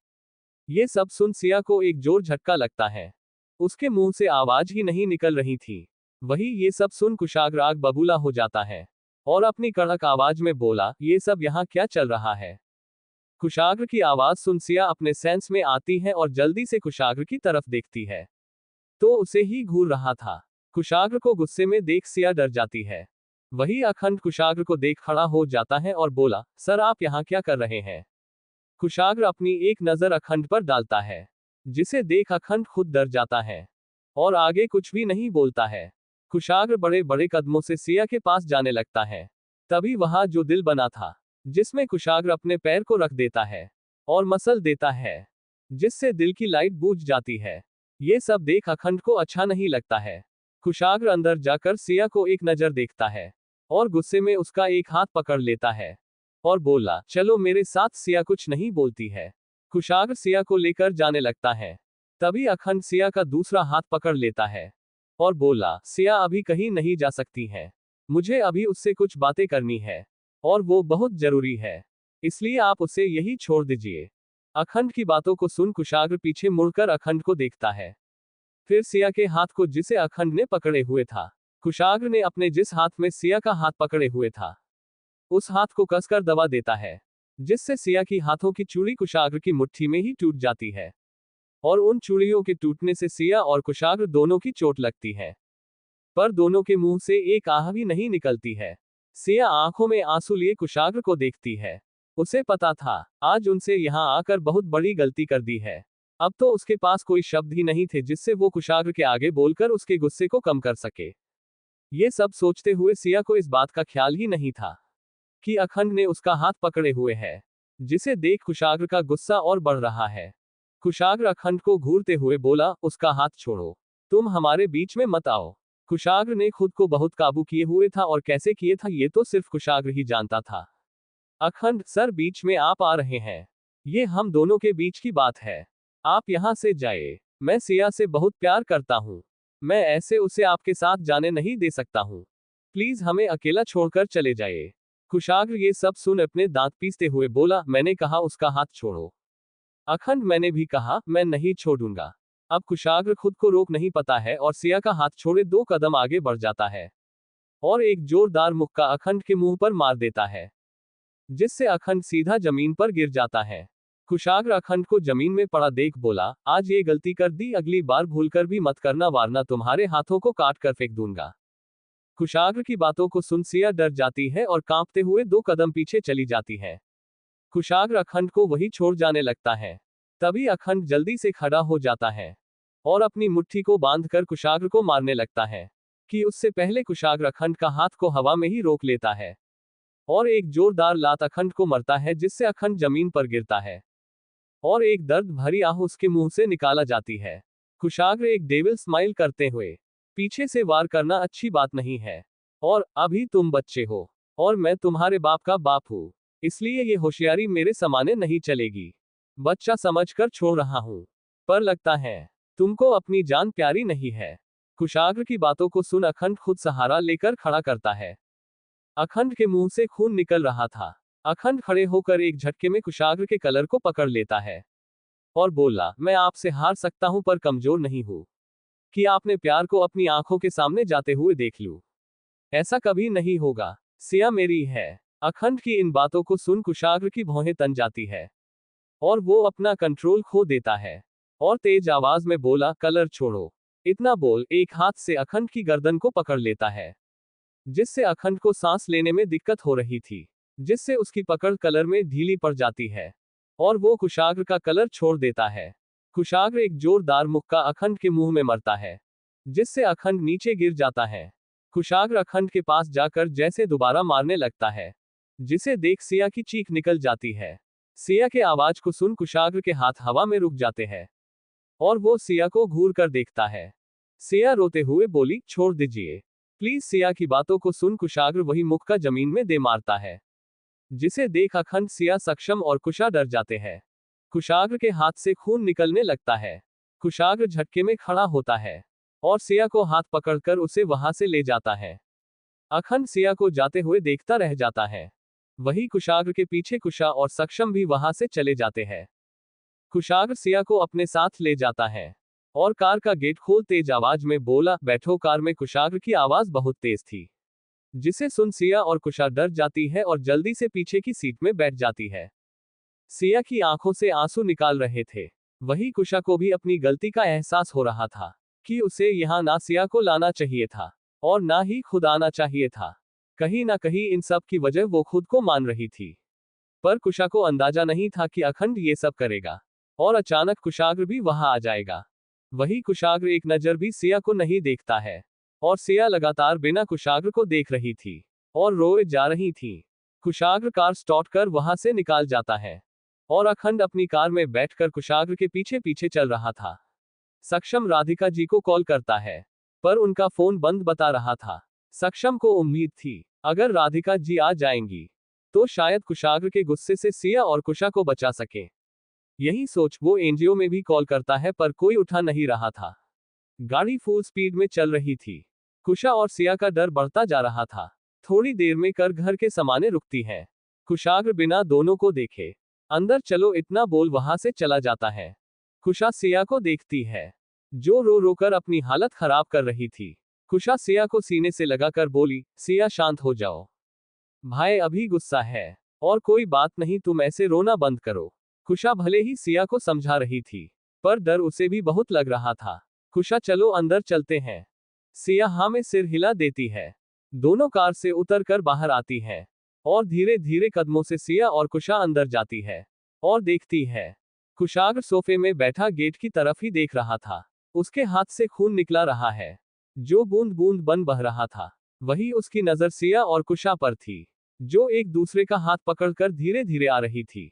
S1: ये सब सुन सिया को एक जोर झटका लगता है। उसके मुंह से आवाज ही नहीं निकल रही थी। वही ये सब सुन कुशाग्र आग बबूला हो जाता है और अपनी कड़क आवाज में बोला, ये सब यहाँ क्या चल रहा है। कुशाग्र की आवाज सुन सिया अपने सेंस में आती है और जल्दी से कुशाग्र की तरफ देखती है, तो उसे ही घूर रहा था। कुशाग्र को गुस्से में देख सिया डर जाती है। वही अखंड कुशाग्र को देख खड़ा हो जाता है और बोला, सर आप यहाँ क्या कर रहे हैं। कुशाग्र अपनी एक नजर अखंड पर डालता है, जिसे देख अखंड खुद डर जाता है और आगे कुछ भी नहीं बोलता है। कुशाग्र बड़े बड़े कदमों से सिया के पास जाने लगता है। तभी वहां जो दिल बना था, जिसमें कुशाग्र अपने पैर को रख देता है और मसल देता है, जिससे दिल की लाइट बुझ जाती है। ये सब देख अखंड को अच्छा नहीं लगता है। कुशाग्र अंदर जाकर सिया को एक नजर देखता है और गुस्से में उसका एक हाथ पकड़ लेता है और बोला, चलो मेरे साथ। सिया कुछ नहीं बोलती है। कुशाग्र सिया को लेकर जाने लगता है। तभी अखंड सिया का दूसरा हाथ पकड़ लेता है और बोला, सिया अभी कहीं नहीं जा सकती है, मुझे अभी उससे कुछ बातें करनी है और वो बहुत जरूरी है, इसलिए आप उसे यही छोड़ दीजिए। अखंड की बातों को सुन कुशाग्र पीछे मुड़कर अखंड को देखता है। फिर सिया के हाथ को जिसे अखंड ने पकड़े हुए था, कुशाग्र ने अपने जिस हाथ में सिया का हाथ पकड़े हुए था, उस हाथ को कसकर दबा देता है, जिससे सिया की हाथों की चूड़ी कुशाग्र की मुट्ठी में ही टूट जाती है और उन चूड़ियों के टूटने से सिया और कुशाग्र दोनों की चोट लगती है, पर दोनों के मुंह से एक आह भी नहीं निकलती है। सिया आंखों में आंसू लिए कुशाग्र को देखती है। उसे पता था, आज उनसे यहाँ आकर बहुत बड़ी गलती कर दी है। अब तो उसके पास कोई शब्द ही नहीं थे जिससे वो कुशाग्र के आगे बोलकर उसके गुस्से को कम कर सके। ये सब सोचते हुए सिया को इस बात का ख्याल ही नहीं था कि अखंड ने उसका हाथ पकड़े हुए है जिसे देख कुशाग्र का गुस्सा और बढ़ रहा है। कुशाग्र अखंड को घूरते हुए बोला, उसका हाथ छोड़ो, तुम हमारे बीच में मत आओ। कुशाग्र ने खुद को बहुत काबू किए हुए था और कैसे किए था ये तो सिर्फ कुशाग्र ही जानता था। अखंड सर, बीच में आप आ रहे हैं, ये हम दोनों के बीच की बात है, आप यहां से जाइए। मैं सिया से बहुत प्यार करता हूं, मैं ऐसे उसे आपके साथ जाने नहीं दे सकता हूं, प्लीज हमें अकेला छोड़कर चले जाइए। कुशाग्र ये सब सुन अपने दांत पीसते हुए बोला, मैंने कहा उसका हाथ छोड़ो। अखंड, मैंने भी कहा मैं नहीं छोड़ूंगा। अब कुशाग्र खुद को रोक नहीं पाता है और सिया का हाथ छोड़े 2 कदम आगे बढ़ जाता है और एक जोरदार मुक्का अखंड के मुंह पर मार देता है, जिससे अखंड सीधा जमीन पर गिर जाता है। कुशाग्र अखंड को जमीन में पड़ा देख बोला, आज ये गलती कर दी, अगली बार भूलकर भी मत करना वरना तुम्हारे हाथों को काट कर फेंक दूंगा। कुशाग्र की बातों को सुन सिया डर जाती है और कांपते हुए 2 कदम पीछे चली जाती है। कुशाग्र अखंड को वही छोड़ जाने लगता है। तभी अखंड जल्दी से खड़ा हो जाता है और अपनी मुट्ठी को बांधकर कुशाग्र को मारने लगता है कि उससे पहले कुशाग्र अखंड का हाथ को हवा में ही रोक लेता है और एक जोरदार लात अखंड को मरता है, जिससे अखंड जमीन पर गिरता है और एक दर्द भरी आह उसके मुंह से निकाला जाती है। कुशाग्र एक डेविल स्माइल करते हुए, पीछे से वार करना अच्छी बात नहीं है और अभी तुम बच्चे हो और मैं तुम्हारे बाप का बाप हूं, इसलिए ये होशियारी मेरे सामने नहीं चलेगी। बच्चा समझकर छोड़ रहा हूं, पर लगता है तुमको अपनी जान प्यारी नहीं है। कुशाग्र की बातों को सुन अखंड खुद सहारा लेकर खड़ा करता है। अखंड के मुंह से खून निकल रहा था। अखंड खड़े होकर एक झटके में कुशाग्र के कलर को पकड़ लेता है और बोला, मैं आपसे हार सकता हूं पर कमजोर नहीं हूं कि आपने प्यार को अपनी आंखों के सामने जाते हुए देख लूं। ऐसा कभी नहीं होगा, सिया मेरी है। अखंड की इन बातों को सुन कुशाग्र की भौहें तन जाती है और वो अपना कंट्रोल खो देता है और तेज आवाज में बोला, कलर छोड़ो। इतना बोल एक हाथ से अखंड की गर्दन को पकड़ लेता है, जिससे अखंड को सांस लेने में दिक्कत हो रही थी, जिससे उसकी पकड़ कलर में ढीली पड़ जाती है और वो कुशाग्र का कलर छोड़ देता है। कुशाग्र एक जोरदार मुक्का अखंड के मुंह में मरता है, जिससे अखंड नीचे गिर जाता है। कुशाग्र अखंड के पास जाकर जैसे दोबारा मारने लगता है, जिसे देख सिया की चीख निकल जाती है। सिया के आवाज को सुन कुशाग्र के हाथ हवा में रुक जाते हैं और वो सिया को घूर कर देखता है। सिया रोते हुए बोली, छोड़ दीजिए प्लीज। सिया की बातों को सुन कुशाग्र वही मुक्का जमीन में दे मारता है, जिसे देख अखंड, सिया, सक्षम और कुशा डर जाते हैं। कुशाग्र के हाथ से खून निकलने लगता है। कुशाग्र झटके में खड़ा होता है और सिया को हाथ पकड़कर उसे वहां से ले जाता है। अखंड सिया को जाते हुए देखता रह जाता है। वही कुशाग्र के पीछे कुशा और सक्षम भी वहां से चले जाते हैं। कुशाग्र सिया को अपने साथ ले जाता है और कार का गेट खोल तेज आवाज में बोला, बैठो कार में। कुशाग्र की आवाज बहुत तेज थी, जिसे सुन सिया और कुशा डर जाती है और जल्दी से पीछे की सीट में बैठ जाती है। सिया की आंखों से आंसू निकाल रहे थे। वही कुशा को भी अपनी गलती का एहसास हो रहा था कि उसे यहां ना सिया को लाना चाहिए था और ना ही खुद आना चाहिए था। कहीं ना कहीं इन सब की वजह वो खुद को मान रही थी, पर कुशा को अंदाजा नहीं था कि अखंड ये सब करेगा और अचानक कुशाग्र भी वहां आ जाएगा। वही कुशाग्र एक नजर भी सिया को नहीं देखता है और सिया लगातार बिना कुशाग्र को देख रही थी और रोए जा रही थी। कुशाग्र कार स्टार्ट कर वहां से निकाल जाता है और अखंड अपनी कार में बैठकर कुशाग्र के पीछे पीछे चल रहा था। सक्षम राधिका जी को कॉल करता है, पर उनका फोन बंद बता रहा था। सक्षम को उम्मीद थी अगर राधिका जी आ जाएंगी तो शायद कुशाग्र के गुस्से से सिया और कुशा को बचा सके। यही सोच वो एनजीओ में भी कॉल करता है, पर कोई उठा नहीं रहा था। गाड़ी फुल स्पीड में चल रही थी। कुशा और सिया का डर बढ़ता जा रहा था। थोड़ी देर में कर घर के सामने रुकती है। कुशाग्र बिना दोनों को देखे अंदर चलो इतना बोल वहां से चला जाता है। कुशा सिया को देखती है, जो रो रो कर अपनी हालत खराब कर रही थी। कुशा सिया को सीने से लगाकर बोली, सिया शांत हो जाओ, भाई अभी गुस्सा है और कोई बात नहीं, तुम ऐसे रोना बंद करो। कुशा भले ही सिया को समझा रही थी, पर डर उसे भी बहुत लग रहा था। कुशा चलो अंदर चलते हैं। सिया हाँ में सिर हिला देती है। दोनों कार से उतरकर बाहर आती है और धीरे धीरे कदमों से सिया और कुशा अंदर जाती है और देखती है। कुशाग्र सोफे में बैठा गेट की तरफ ही देख रहा था। उसके हाथ से खून निकला रहा है, जो बूंद बूंद बन बह रहा था। वही उसकी नजर सिया और कुशा पर थी, जो एक दूसरे का हाथ पकड़कर धीरे धीरे आ रही थी।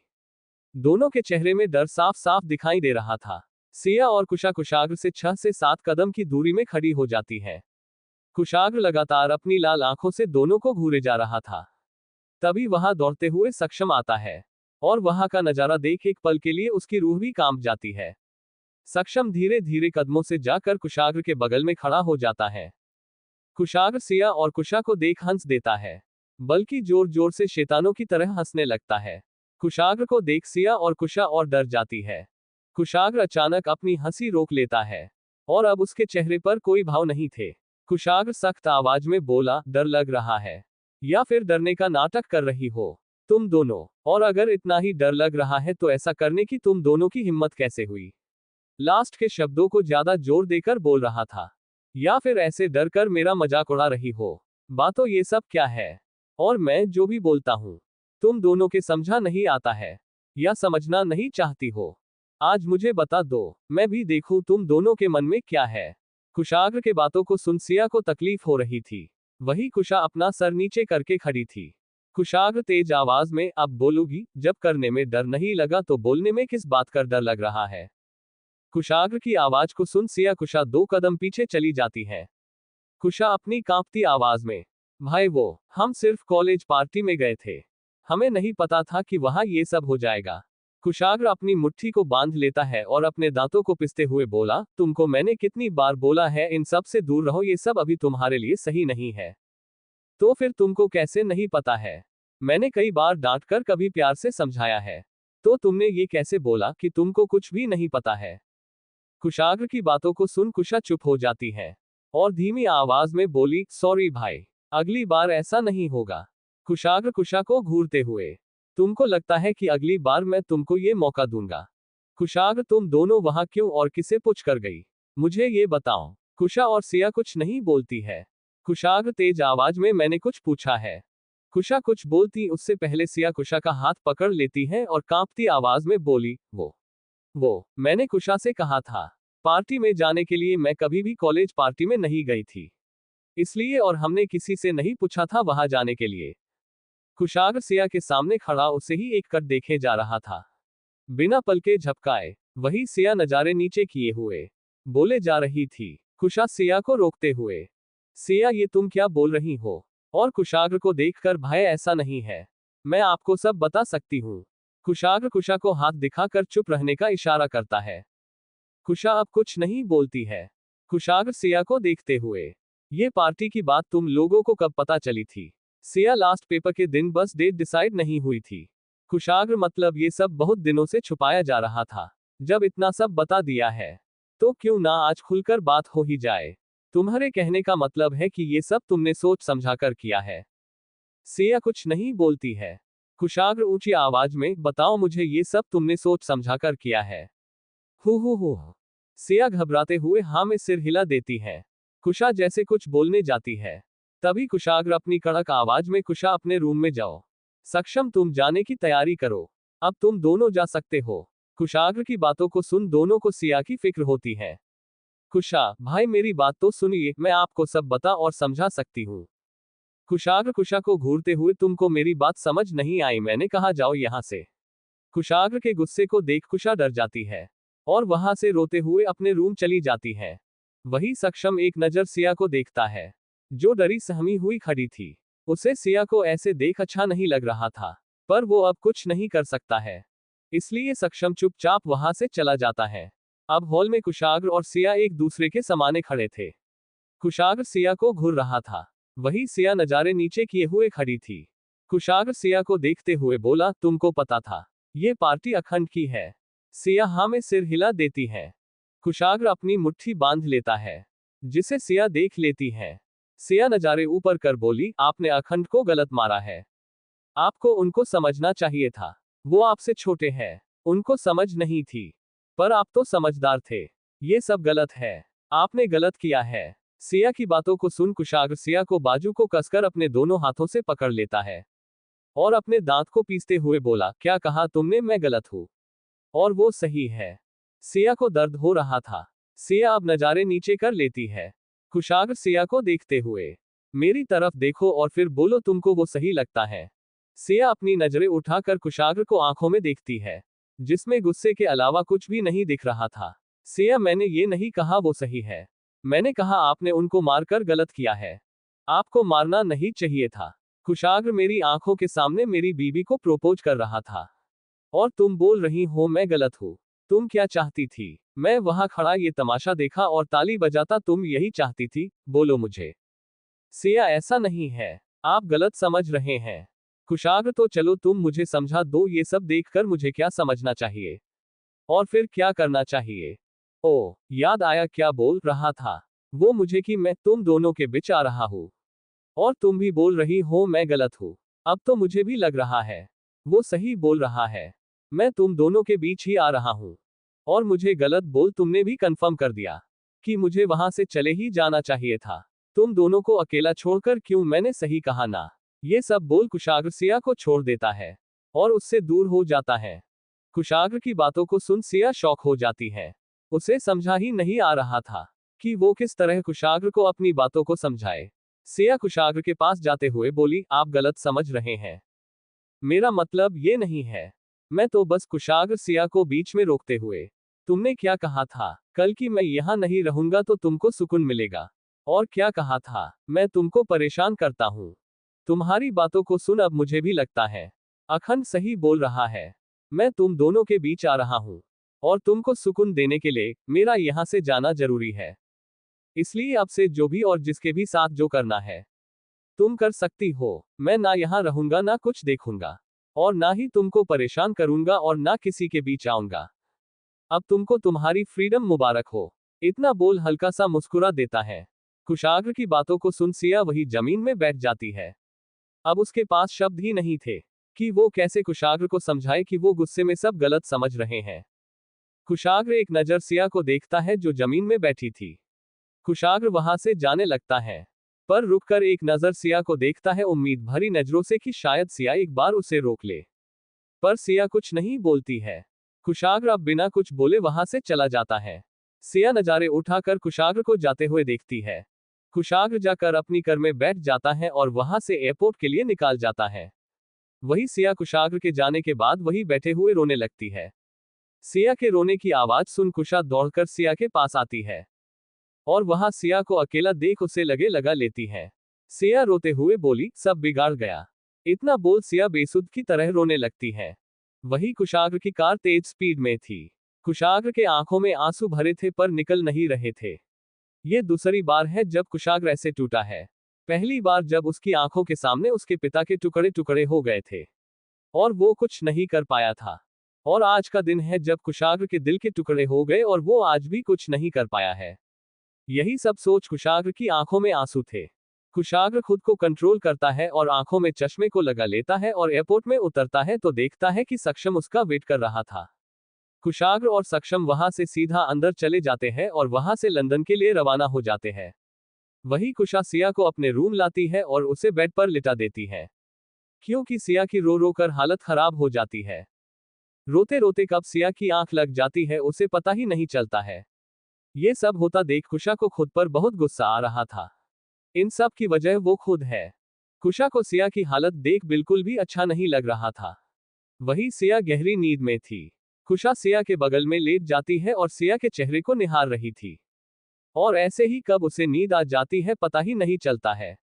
S1: दोनों के चेहरे में डर साफ साफ दिखाई दे रहा था। सिया और कुशा कुशाग्र से 6 से 7 कदम की दूरी में खड़ी हो जाती है। कुशाग्र लगातार अपनी लाल आंखों से दोनों को घूरे जा रहा था। तभी वहां दौड़ते हुए सक्षम आता है और वहां का नजारा देख एक पल के लिए उसकी रूह भी कांप जाती है। सक्षम धीरे धीरे कदमों से जाकर कुशाग्र के बगल में खड़ा हो जाता है। कुशाग्र सिया और कुशा को देख हंस देता है, बल्कि जोर जोर से शैतानों की तरह हंसने लगता है। कुशाग्र को देख सिया और कुशा और डर जाती है। कुशाग्र अचानक अपनी हंसी रोक लेता है और अब उसके चेहरे पर कोई भाव नहीं थे। कुशाग्र सख्त आवाज में बोला, डर लग रहा है या फिर डरने का नाटक कर रही हो तुम दोनों? और अगर इतना ही डर लग रहा है तो ऐसा करने की तुम दोनों की हिम्मत कैसे हुई? लास्ट के शब्दों को ज्यादा जोर देकर बोल रहा था। या फिर ऐसे डर कर मेरा मजाक उड़ा रही हो? बातों ये सब क्या है? और मैं जो भी बोलता हूं तुम दोनों के समझा नहीं आता है या समझना नहीं चाहती हो? आज मुझे बता दो, मैं भी देखूं तुम दोनों के मन में क्या है। कुशाग्र के बातों को सुन सिया को तकलीफ हो रही थी। वही कुशा अपना सर नीचे करके खड़ी थी। कुशाग्र तेज आवाज में, अब बोलूगी? जब करने में डर नहीं लगा तो बोलने में किस बात का डर लग रहा है? कुशाग्र की आवाज को सुन सिया कुशा 2 कदम पीछे चली जाती है। कुशा अपनी कांपती आवाज में, भाई हम सिर्फ कॉलेज पार्टी में गए थे, हमें नहीं पता था कि वहां ये सब हो जाएगा। कुशाग्र अपनी मुट्ठी को बांध लेता है और अपने दांतों को पिसते हुए बोला, तुमको मैंने कितनी बार बोला है इन सब से दूर रहो, ये सब अभी तुम्हारे लिए सही नहीं है। तो फिर तुमको कैसे नहीं पता है? मैंने कई बार डांट कर कभी प्यार से समझाया है, तो तुमने ये कैसे बोला कि तुमको कुछ भी नहीं पता है? कुशाग्र की बातों को सुन कुशा चुप हो जाती है और धीमी आवाज में बोली, सॉरी भाई, अगली बार ऐसा नहीं होगा। कुशाग्र कुशा को घूरते हुए, तुमको लगता है कि अगली बार मैं तुमको ये मौका दूंगा? कुशाग्र, तुम दोनों वहां क्यों और किसे पूछ कर गई? मुझे ये बताओ। कुशा और सिया कुछ नहीं बोलती है। कुशाग्र तेज आवाज में, मैंने कुछ पूछा है? कुशा कुछ बोलती उससे पहले सिया कुशा का हाथ पकड़ लेती है और कांपती आवाज में बोली, मैंने कुशा से कहा था पार्टी में जाने के लिए, मैं कभी भी कॉलेज पार्टी में नहीं गई थी इसलिए, और हमने किसी से नहीं पूछा था वहां जाने के लिए। कुशाग्र सिया के सामने खड़ा उसे ही एक कट देखे जा रहा था, बिना पलके झपकाए। वही सिया नजारे नीचे किए हुए बोले जा रही थी, कुशा सिया को रोकते हुए, सिया ये तुम क्या बोल रही हो? और कुशाग्र को देखकर, भय ऐसा नहीं है, मैं आपको सब बता सकती हूँ। कुशाग्र कुशा को हाथ दिखाकर चुप रहने का इशारा करता है। कुशा अब कुछ नहीं बोलती है। कुशाग्र सिया को देखते हुए, ये पार्टी की बात तुम लोगों को कब पता चली थी? सिया, लास्ट पेपर के दिन बस डेट डिसाइड नहीं हुई थी। कुशाग्र, मतलब ये सब बहुत दिनों से छुपाया जा रहा था, जब इतना सब बता दिया है तो क्यों ना आज खुलकर बात हो ही जाए। तुम्हारे कहने का मतलब है कि ये सब तुमने सोच समझाकर किया है? सिया कुछ नहीं बोलती है। कुशाग्र ऊंची आवाज में, बताओ मुझे, ये सब तुमने सोच समझाकर किया है? हु। सिया घबराते हुए हाँ में सिर हिला देती है। कुशा जैसे कुछ बोलने जाती है, तभी कुशाग्र अपनी कड़क आवाज में, कुशा अपने रूम में जाओ। सक्षम, तुम जाने की तैयारी करो, अब तुम दोनों जा सकते हो। कुशाग्र की बातों को सुन दोनों को सिया की फिक्र होती है। कुशा, भाई मेरी बात तो सुनिए, मैं आपको सब बता और समझा सकती हूँ। कुशाग्र कुशा को घूरते हुए, तुमको मेरी बात समझ नहीं आई, मैंने कहा जाओ यहां से। कुशाग्र के गुस्से को देख कुशा डर जाती है और वहां से रोते हुए अपने रूम चली जाती है। वही सक्षम एक नजर सिया को देखता है, जो डरी सहमी हुई खड़ी थी। उसे सिया को ऐसे देख अच्छा नहीं लग रहा था, पर वो अब कुछ नहीं कर सकता है, इसलिए सक्षम चुपचाप वहां से चला जाता है। अब हॉल में कुशाग्र और सिया एक दूसरे के समाने खड़े थे। कुशाग्र सिया को घूर रहा था, वही सिया नजारे नीचे किए हुए खड़ी थी। कुशाग्र सिया को देखते हुए बोला, तुमको पता था ये पार्टी अखंड की है? सिया हाँ में सिर हिला देती है। कुशाग्र अपनी मुट्ठी बांध लेता है, जिसे सिया देख लेती है। सिया नजारे ऊपर कर बोली, आपने अखंड को गलत मारा है, आपको उनको समझना चाहिए था, वो आपसे छोटे हैं, उनको समझ नहीं थी, पर आप तो समझदार थे, ये सब गलत है, आपने गलत किया है। सिया की बातों को सुन कुशाग्र सिया को बाजू को कसकर अपने दोनों हाथों से पकड़ लेता है और अपने दांत को पीसते हुए बोला, क्या कहा तुमने? मैं गलत हूं और वो सही है। सिया को दर्द हो रहा था। सिया अब नजारे नीचे कर लेती है। कुशाग्र सिया को देखते हुए, मेरी तरफ देखो और फिर बोलो तुमको वो सही लगता है। सिया अपनी नजरें उठाकर कुशाग्र को आंखों में देखती है जिसमें गुस्से के अलावा कुछ भी नहीं दिख रहा था। सिया, मैंने ये नहीं कहा वो सही है। मैंने कहा आपने उनको मारकर गलत किया है। आपको मारना नहीं चाहिए था। कुशाग्र मेरी आंखों के सामने मेरी बीवी को प्रोपोज कर रहा था। और तुम बोल रही हो मैं गलत हूँ। तुम क्या चाहती थी? मैं वहां खड़ा ये तमाशा देखा और ताली बजाता, तुम यही चाहती थी? बोलो मुझे। सिया, ऐसा नहीं है। आप गलत समझ रहे हैं। कुशाग्र, तो चलो तुम मुझे समझा दो, ये सब देखकर मुझे क्या समझना चाहिए और फिर क्या करना चाहिए? ओ, याद आया क्या बोल रहा था वो मुझे कि मैं तुम दोनों के बीच आ रहा हूँ। और तुम भी बोल रही हो मैं गलत हूँ। अब तो मुझे भी लग रहा है वो सही बोल रहा है। मैं तुम दोनों के बीच ही आ रहा हूँ। और मुझे गलत बोल तुमने भी कंफर्म कर दिया कि मुझे वहां से चले ही जाना चाहिए था। तुम दोनों को अकेला छोड़कर क्यों? मैंने सही कहा ना? ये सब बोल कुशाग्र सिया को छोड़ देता है और उससे दूर हो जाता है। कुशाग्र की बातों को सुन सिया शॉक हो जाती है। उसे समझा ही नहीं आ रहा था कि वो किस तरह कुशाग्र को अपनी बातों को समझाए। सिया कुशाग्र के पास जाते हुए बोली, आप गलत समझ रहे हैं। मेरा मतलब ये नहीं है। मैं तो बस कुशाग्र सिया को बीच में रोकते हुए, तुमने क्या कहा था कल कि मैं यहां नहीं रहूंगा तो तुमको सुकून मिलेगा? और क्या कहा था मैं तुमको परेशान करता हूं? तुम्हारी बातों को सुन अब मुझे भी लगता है अखंड सही बोल रहा है। मैं तुम दोनों के बीच आ रहा हूं और तुमको सुकून देने के लिए मेरा यहां से जाना जरूरी है। इसलिए अब से जो भी और जिसके भी साथ जो करना है तुम कर सकती हो। मैं ना यहाँ रहूंगा ना कुछ देखूंगा और ना ही तुमको परेशान करूंगा और ना किसी के बीच आऊंगा। अब तुमको तुम्हारी फ्रीडम मुबारक हो। इतना बोल हल्का सा मुस्कुरा देता है। कुशाग्र की बातों को सुन सिया वही जमीन में बैठ जाती है। अब उसके पास शब्द ही नहीं थे कि वो कैसे कुशाग्र को समझाए कि वो गुस्से में सब गलत समझ रहे हैं। कुशाग्र एक नजर सिया को देखता है जो जमीन में बैठी थी। कुशाग्र वहां से जाने लगता है पर रुककर एक नजर सिया को देखता है उम्मीद भरी नजरों से कि शायद सिया एक बार उसे रोक ले। पर सिया कुछ नहीं बोलती है। कुशाग्र अब बिना कुछ बोले वहां से चला जाता है। सिया नजारे उठाकर कुशाग्र को जाते हुए देखती है। कुशाग्र जाकर अपनी कार में बैठ जाता है और वहां से एयरपोर्ट के लिए निकाल जाता है। वही सिया कुशाग्र के जाने के बाद वही बैठे हुए रोने लगती है। सिया के रोने की आवाज सुन कुशा दौड़कर सिया के पास आती है और वहां सिया को अकेला देख उसे लगे लगा लेती है। सिया रोते हुए बोली, सब बिगाड़ गया। इतना बोल सिया बेसुध की तरह रोने लगती है। वही कुशाग्र की कार तेज स्पीड में थी। कुशाग्र के आंखों में आंसू भरे थे पर निकल नहीं रहे थे। ये दूसरी बार है जब कुशाग्र ऐसे टूटा है। पहली बार जब उसकी आंखों के सामने उसके पिता के टुकड़े टुकड़े हो गए थे और वो कुछ नहीं कर पाया था। और आज का दिन है जब कुशाग्र के दिल के टुकड़े हो गए और वो आज भी कुछ नहीं कर पाया है। यही सब सोच कुशाग्र की आंखों में आंसू थे। कुशाग्र खुद को कंट्रोल करता है और आंखों में चश्मे को लगा लेता है और एयरपोर्ट में उतरता है तो देखता है कि सक्षम उसका वेट कर रहा था। कुशाग्र और सक्षम वहां से सीधा अंदर चले जाते हैं और वहां से लंदन के लिए रवाना हो जाते हैं। वही कुशा सिया को अपने रूम लाती है और उसे बेड पर लिटा देती है क्योंकि सिया की रो रो कर हालत खराब हो जाती है। रोते रोते कब सिया की आंख लग जाती है उसे पता ही नहीं चलता है। ये सब होता देख कुशा को खुद पर बहुत गुस्सा आ रहा था। इन सब की वजह वो खुद है। कुशा को सिया की हालत देख बिल्कुल भी अच्छा नहीं लग रहा था। वही सिया गहरी नींद में थी। कुशा सिया के बगल में लेट जाती है और सिया के चेहरे को निहार रही थी। और ऐसे ही कब उसे नींद आ जाती है पता ही नहीं चलता है।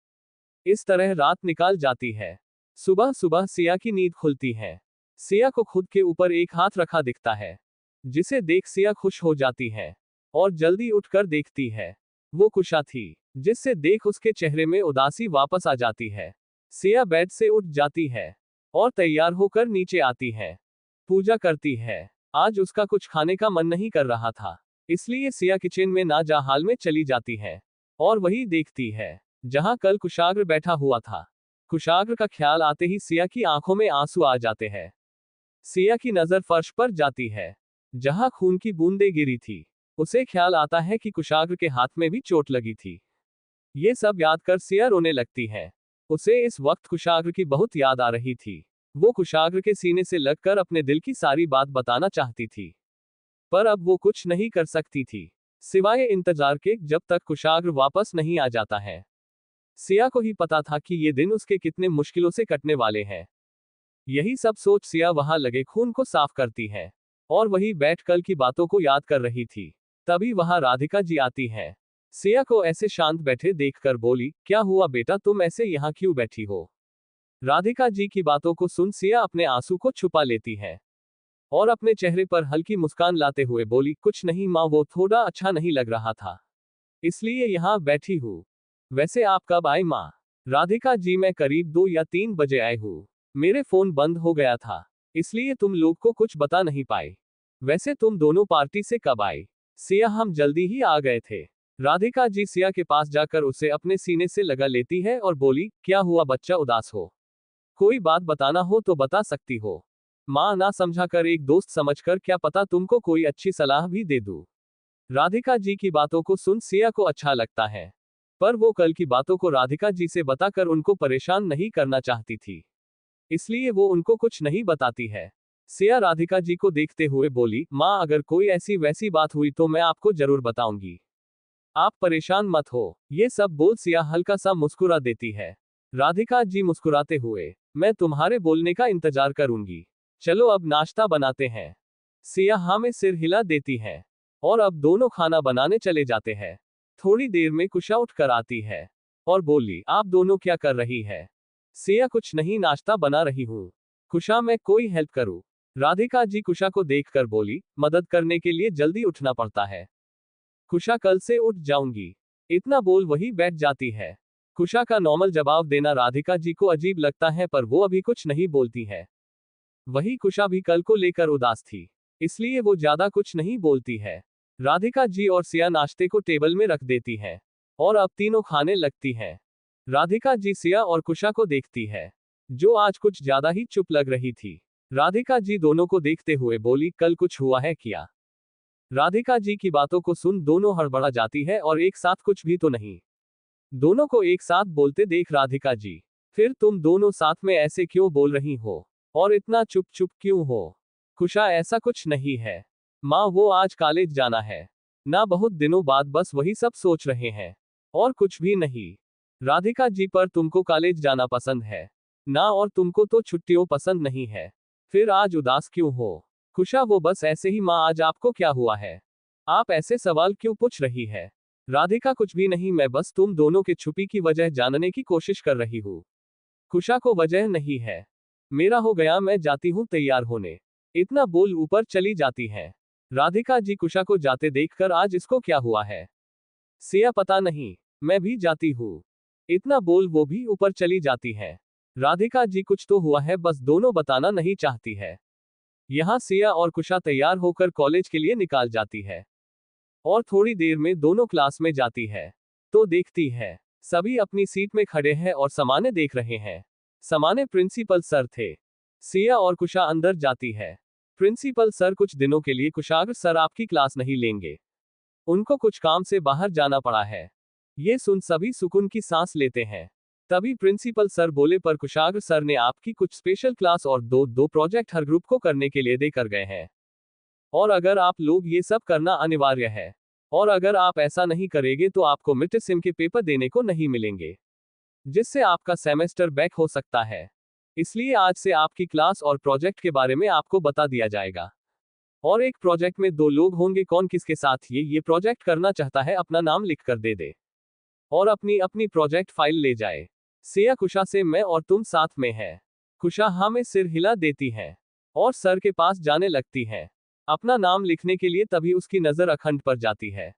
S1: इस तरह रात निकाल जाती है। सुबह सुबह सिया की नींद खुलती है। सिया को खुद के ऊपर एक हाथ रखा दिखता है जिसे देख सिया खुश हो जाती है और जल्दी उठकर देखती है। वो कुशा थी जिससे देख उसके चेहरे में उदासी वापस आ जाती है। सिया बेड से उठ जाती है और तैयार होकर नीचे आती है। पूजा करती है। आज उसका कुछ खाने का मन नहीं कर रहा था इसलिए सिया किचन में ना जा हाल में चली जाती है और वही देखती है जहां कल कुशाग्र बैठा हुआ था। कुशाग्र का ख्याल आते ही सिया की आंखों में आंसू आ जाते हैं। सिया की नजर फर्श पर जाती है जहां खून की बूंदें गिरी थी। उसे ख्याल आता है कि कुशाग्र के हाथ में भी चोट लगी थी। ये सब याद कर सिया रोने लगती है। उसे इस वक्त कुशाग्र की बहुत याद आ रही थी। वो कुशाग्र के सीने से लगकर अपने दिल की सारी बात बताना चाहती थी पर अब वो कुछ नहीं कर सकती थी सिवाय इंतजार के जब तक कुशाग्र वापस नहीं आ जाता है। सिया को ही पता था कि ये दिन उसके कितने मुश्किलों से कटने वाले हैं। यही सब सोच सिया वहां लगे खून को साफ करती है। और वही बैठ कल की बातों को याद कर रही थी। तभी वहां राधिका जी आती हैं। सिया को ऐसे शांत बैठे देखकर बोली, क्या हुआ बेटा, तुम ऐसे यहाँ क्यों बैठी हो? राधिका जी की बातों को सुन सिया अपने आंसू को छुपा लेती है और अपने चेहरे पर हल्की मुस्कान लाते हुए बोली, कुछ नहीं माँ, वो थोड़ा अच्छा नहीं लग रहा था, इसलिए यहाँ बैठी हूँ। वैसे आप कब आई माँ? राधिका जी, मैं करीब 2 या 3 बजे आई हूँ। मेरे फोन बंद हो गया था, इसलिए तुम लोग को कुछ बता नहीं पाए। वैसे तुम दोनों पार्टी से कब आई? सिया, हम जल्दी ही आ गए थे। राधिका जी सिया के पास जाकर उसे अपने सीने से लगा लेती है और बोली, क्या हुआ बच्चा, उदास हो? कोई बात बताना हो तो बता सकती हो। माँ, ना समझाकर एक दोस्त समझकर, क्या पता तुमको कोई अच्छी सलाह भी दे दूँ। राधिका जी की बातों को सुन सिया को अच्छा लगता है, पर वो कल की बातों को राधिका जी से बताकर उनको परेशान नहीं करना चाहती थी, इसलिए वो उनको कुछ नहीं बताती है। सिया राधिका जी को देखते हुए बोली, माँ, अगर कोई ऐसी वैसी बात हुई तो मैं आपको जरूर बताऊंगी, आप परेशान मत हो। ये सब बोल सिया हल्का सा मुस्कुरा देती है। राधिका जी मुस्कुराते हुए, मैं तुम्हारे बोलने का इंतजार करूंगी। चलो अब नाश्ता बनाते हैं। सिया हाँ में सिर हिला देती है और अब दोनों खाना बनाने चले जाते हैं। थोड़ी देर में कुशा उठ कर आती है और बोली, आप दोनों क्या कर रही है? सिया, कुछ नहीं, नाश्ता बना रही हूँ। कुशा, मैं कोई हेल्प करूँ? राधिका जी कुशा को देखकर बोली, मदद करने के लिए जल्दी उठना पड़ता है। कुशा, कल से उठ जाऊंगी। इतना बोल वही बैठ जाती है। कुशा का नॉर्मल जवाब देना राधिका जी को अजीब लगता है, पर वो अभी कुछ नहीं बोलती है। वही कुशा भी कल को लेकर उदास थी, इसलिए वो ज्यादा कुछ नहीं बोलती है। राधिका जी और सिया नाश्ते को टेबल में रख देती है और अब तीनों खाने लगती है। राधिका जी सिया और कुशा को देखती है, जो आज कुछ ज्यादा ही चुप लग रही थी। राधिका जी दोनों को देखते हुए बोली, कल कुछ हुआ है क्या? राधिका जी की बातों को सुन दोनों हड़बड़ा जाती है और एक साथ, कुछ भी तो नहीं। दोनों को एक साथ बोलते देख राधिका जी, फिर तुम दोनों साथ में ऐसे क्यों बोल रही हो और इतना चुप चुप क्यों हो? कुशा, ऐसा कुछ नहीं है माँ, वो आज कॉलेज जाना है ना, बहुत दिनों बाद, बस वही सब सोच रहे हैं और कुछ भी नहीं। राधिका जी, पर तुमको कॉलेज जाना पसंद है ना, और तुमको तो छुट्टियों पसंद नहीं है, फिर आज उदास क्यों हो? कुशा, वो बस ऐसे ही माँ, आज आपको क्या हुआ है? आप ऐसे सवाल क्यों पूछ रही है? राधिका, कुछ भी नहीं, मैं बस तुम दोनों के छुपी की वजह जानने की कोशिश कर रही हूँ। कुशा को वजह नहीं है, मेरा हो गया, मैं जाती हूँ तैयार होने। इतना बोल ऊपर चली जाती है। राधिका जी कुशा को जाते देखकर, आज इसको क्या हुआ है? सिया, पता नहीं, मैं भी जाती हूँ। इतना बोल वो भी ऊपर चली जाती है। राधिका जी, कुछ तो हुआ है, बस दोनों बताना नहीं चाहती है। यहाँ सिया और कुशा तैयार होकर कॉलेज के लिए निकाल जाती है और थोड़ी देर में दोनों क्लास में जाती है तो देखती है सभी अपनी सीट में खड़े हैं और सामान्य देख रहे हैं। सामान्य प्रिंसिपल सर थे। सिया और कुशा अंदर जाती है। प्रिंसिपल सर, कुछ दिनों के लिए कुशाग्र सर आपकी क्लास नहीं लेंगे, उनको कुछ काम से बाहर जाना पड़ा है। ये सुन सभी सुकून की सांस लेते हैं। तभी प्रिंसिपल सर बोले, पर कुशाग्र सर ने आपकी कुछ स्पेशल क्लास और दो प्रोजेक्ट हर ग्रुप को करने के लिए देकर गए हैं, और अगर आप लोग ये सब करना अनिवार्य है, और अगर आप ऐसा नहीं करेंगे तो आपको मिड सेम के पेपर देने को नहीं मिलेंगे, जिससे आपका सेमेस्टर बैक हो सकता है। इसलिए आज से आपकी क्लास और प्रोजेक्ट के बारे में आपको बता दिया जाएगा। और एक प्रोजेक्ट में 2 लोग होंगे, कौन किसके साथ ये प्रोजेक्ट करना चाहता है अपना नाम लिख कर दे दे और अपनी अपनी प्रोजेक्ट फाइल ले जाए। सिया कुशा से, मैं और तुम साथ में है। कुशा हाँ में सिर हिला देती है और सर के पास जाने लगती है अपना नाम लिखने के लिए। तभी उसकी नजर अखंड पर जाती है,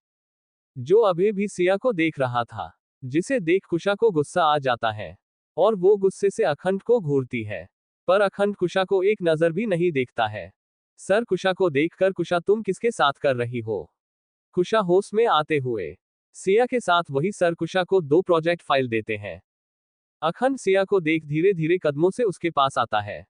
S1: जो अभी भी सिया को देख रहा था, जिसे देख कुशा को गुस्सा आ जाता है और वो गुस्से से अखंड को घूरती है, पर अखंड कुशा को एक नजर भी नहीं देखता है। सर कुशा को देखकर, कुशा तुम किसके साथ कर रही हो? कुशा होश में आते हुए, सिया के साथ। वही सर कुशा को 2 प्रोजेक्ट फाइल देते हैं। अखंड सिया को देख धीरे धीरे कदमों से उसके पास आता है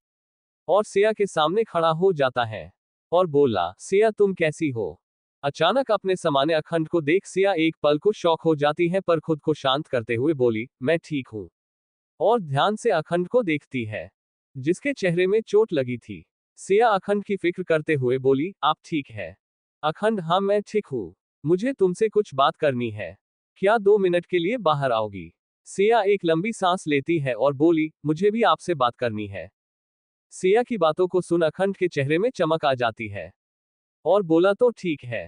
S1: और सिया के सामने खड़ा हो जाता है और बोला, सिया तुम कैसी हो? अचानक अपने सामने अखंड को देख सिया एक पल को शॉक हो जाती है, पर खुद को शांत करते हुए बोली, मैं ठीक हूँ। और ध्यान से अखंड को देखती है, जिसके चेहरे में चोट लगी थी। सिया अखंड की फिक्र करते हुए बोली, आप ठीक है? अखंड, हाँ मैं ठीक हूँ, मुझे तुमसे कुछ बात करनी है, क्या 2 मिनट के लिए बाहर आओगी? सिया एक लंबी सांस लेती है और बोली, मुझे भी आपसे बात करनी है। सिया की बातों को सुन अखंड के चेहरे में चमक आ जाती है और बोला तो ठीक है,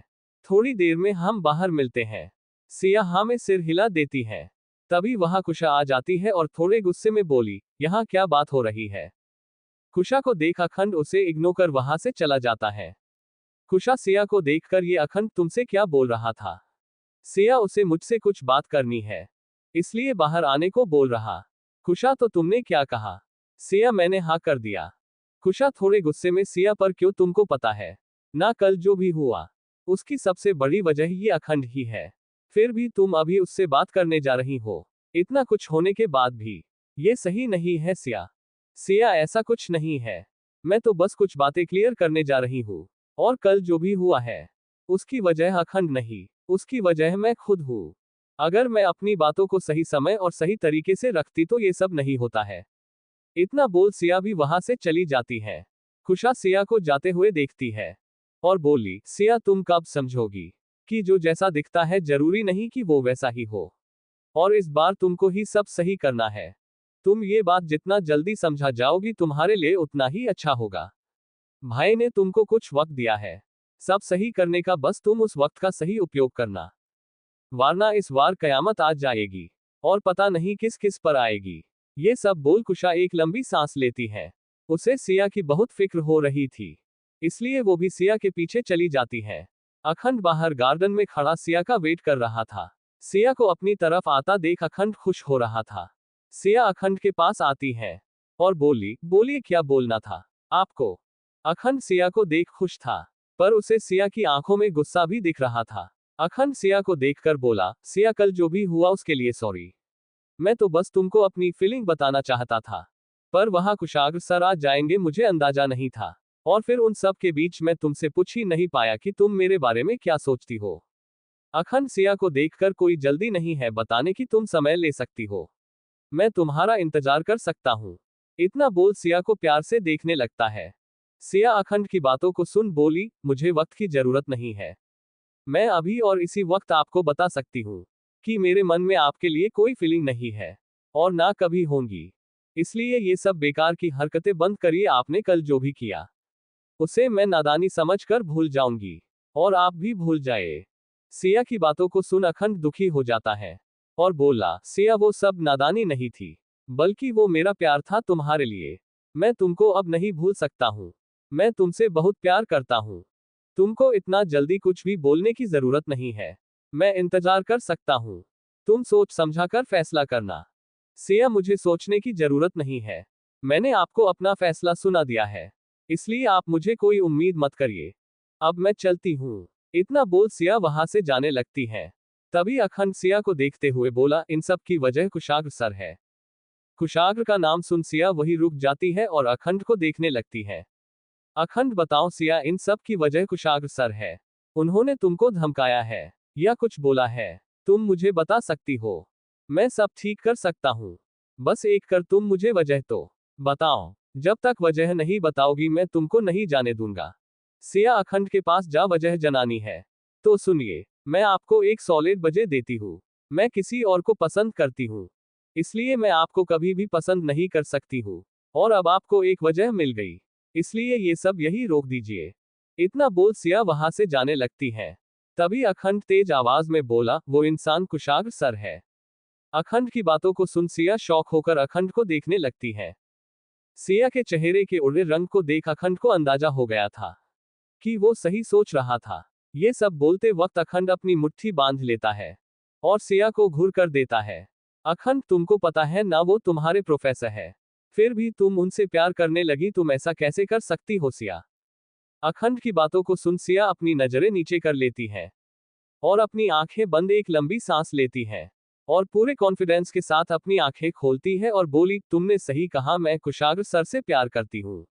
S1: थोड़ी देर में हम बाहर मिलते हैं। सिया हाँ में सिर हिला देती है। तभी वहां कुशा आ जाती है और थोड़े गुस्से में बोली, यहाँ क्या बात हो रही है। कुशा को देख अखंड उसे इग्नोर कर वहां से चला जाता है। कुशा सिया को देखकर, ये अखंड तुमसे क्या बोल रहा था। सिया उसे मुझसे कुछ बात करनी है, इसलिए बाहर आने को बोल रहा। कुशा तो तुमने क्या कहा। सिया मैंने हाँ कर दिया। कुशा थोड़े गुस्से में, सिया पर क्यों, तुमको पता है ना कल जो भी हुआ उसकी सबसे बड़ी वजह ये अखंड ही है। फिर भी तुम अभी उससे बात करने जा रही हो, इतना कुछ होने के बाद भी। ये सही नहीं है सिया। सिया ऐसा कुछ नहीं है, मैं तो बस कुछ बातें क्लियर करने जा रही हूँ। और कल जो भी हुआ है उसकी वजह अखंड नहीं, उसकी वजह मैं खुद हूँ। अगर मैं अपनी बातों को सही समय और सही तरीके से रखती तो ये सब नहीं होता है। इतना बोल सिया भी वहां से चली जाती है। कुशा सिया को जाते हुए देखती है और बोली, सिया तुम कब समझोगी कि जो जैसा दिखता है जरूरी नहीं कि वो वैसा ही हो। और इस बार तुमको ही सब सही करना है। तुम ये बात जितना जल्दी समझा जाओगी तुम्हारे लिए उतना ही अच्छा होगा। भाई ने तुमको कुछ वक्त दिया है सब सही करने का, बस तुम उस वक्त का सही उपयोग करना, वरना इस बार कयामत आ जाएगी और पता नहीं किस किस पर आएगी। ये सब बोल कुशा एक लंबी सांस लेती है। उसे सिया की बहुत फिक्र हो रही थी, इसलिए वो भी सिया के पीछे चली जाती है। अखंड बाहर गार्डन में खड़ा सिया का वेट कर रहा था। सिया को अपनी तरफ आता देख अखंड खुश हो रहा था। सिया अखंड के पास आती है और बोली, बोलिए क्या बोलना था आपको। अखंड सिया को देख खुश था, पर उसे सिया की आंखों में गुस्सा भी दिख रहा था। अखंड सिया को देखकर बोला, सिया कल जो भी हुआ उसके लिए सॉरी। मैं तो बस तुमको अपनी फीलिंग बताना चाहता था, पर वहां कुशाग्र सर आ जाएंगे मुझे अंदाजा नहीं था। और फिर उन सब के बीच मैं तुमसे पूछ ही नहीं पाया कि तुम मेरे बारे में क्या सोचती हो। अखंड सिया को देखकर, कोई जल्दी नहीं है बताने की, तुम समय ले सकती हो, मैं तुम्हारा इंतजार कर सकता हूँ। इतना बोल सिया को प्यार से देखने लगता है। सिया अखंड की बातों को सुन बोली, मुझे वक्त की जरूरत नहीं है। मैं अभी और इसी वक्त आपको बता सकती हूँ कि मेरे मन में आपके लिए कोई फीलिंग नहीं है और ना कभी होंगी। इसलिए ये सब बेकार की हरकतें बंद करिए। आपने कल जो भी किया उसे मैं नादानी समझकर भूल जाऊंगी और आप भी भूल जाए। सिया की बातों को सुन अखंड दुखी हो जाता है और बोला, सिया वो सब नादानी नहीं थी, बल्कि वो मेरा प्यार था तुम्हारे लिए। मैं तुमको अब नहीं भूल सकता हूँ, मैं तुमसे बहुत प्यार करता हूँ। तुमको इतना जल्दी कुछ भी बोलने की जरूरत नहीं है, मैं इंतजार कर सकता हूँ। तुम सोच समझा कर फैसला करना। सिया मुझे सोचने की जरूरत नहीं है, मैंने आपको अपना फैसला सुना दिया है, इसलिए आप मुझे कोई उम्मीद मत करिए। अब मैं चलती हूँ। इतना बोल सिया वहां से जाने लगती है। तभी अखंड सिया को देखते हुए बोला, इन सब की वजह कुशाग्र सर है। कुशाग्र का नाम सुन सिया वही रुक जाती है और अखंड को देखने लगती है। अखंड बताओ सिया, इन सब की वजह कुशाग्र सर है। उन्होंने तुमको धमकाया है या कुछ बोला है, तुम मुझे बता सकती हो, मैं सब ठीक कर सकता हूँ। बस एक कर तुम मुझे वजह तो बताओ, जब तक वजह नहीं बताओगी मैं तुमको नहीं जाने दूंगा। सिया अखंड के पास जा, वजह जनानी है तो सुनिए, मैं आपको एक सॉलिड वजह देती हूँ। मैं किसी और को पसंद करती हूँ, इसलिए मैं आपको कभी भी पसंद नहीं कर सकती हूँ। और अब आपको एक वजह मिल गई, इसलिए ये सब यही रोक दीजिए। इतना बोल सिया वहां से जाने लगती है। तभी अखंड तेज आवाज में बोला, वो इंसान कुशाग्र सर है। अखंड की बातों को सुन सिया शौक होकर अखंड को देखने लगती है। सिया के चेहरे के उड़े रंग को देख अखंड को अंदाजा हो गया था कि वो सही सोच रहा था। ये सब बोलते वक्त अखंड अपनी मुट्ठी बांध लेता है और सिया को घूर कर देता है। अखंड तुमको पता है ना वो तुम्हारे प्रोफेसर है, फिर भी तुम उनसे प्यार करने लगी, तुम ऐसा कैसे कर सकती हो सिया। अखंड की बातों को सुन सिया अपनी नजरें नीचे कर लेती है और अपनी आंखें बंद एक लंबी सांस लेती है और पूरे कॉन्फिडेंस के साथ अपनी आंखें खोलती है और बोली, तुमने सही कहा, मैं कुशाग्र सर से प्यार करती हूँ।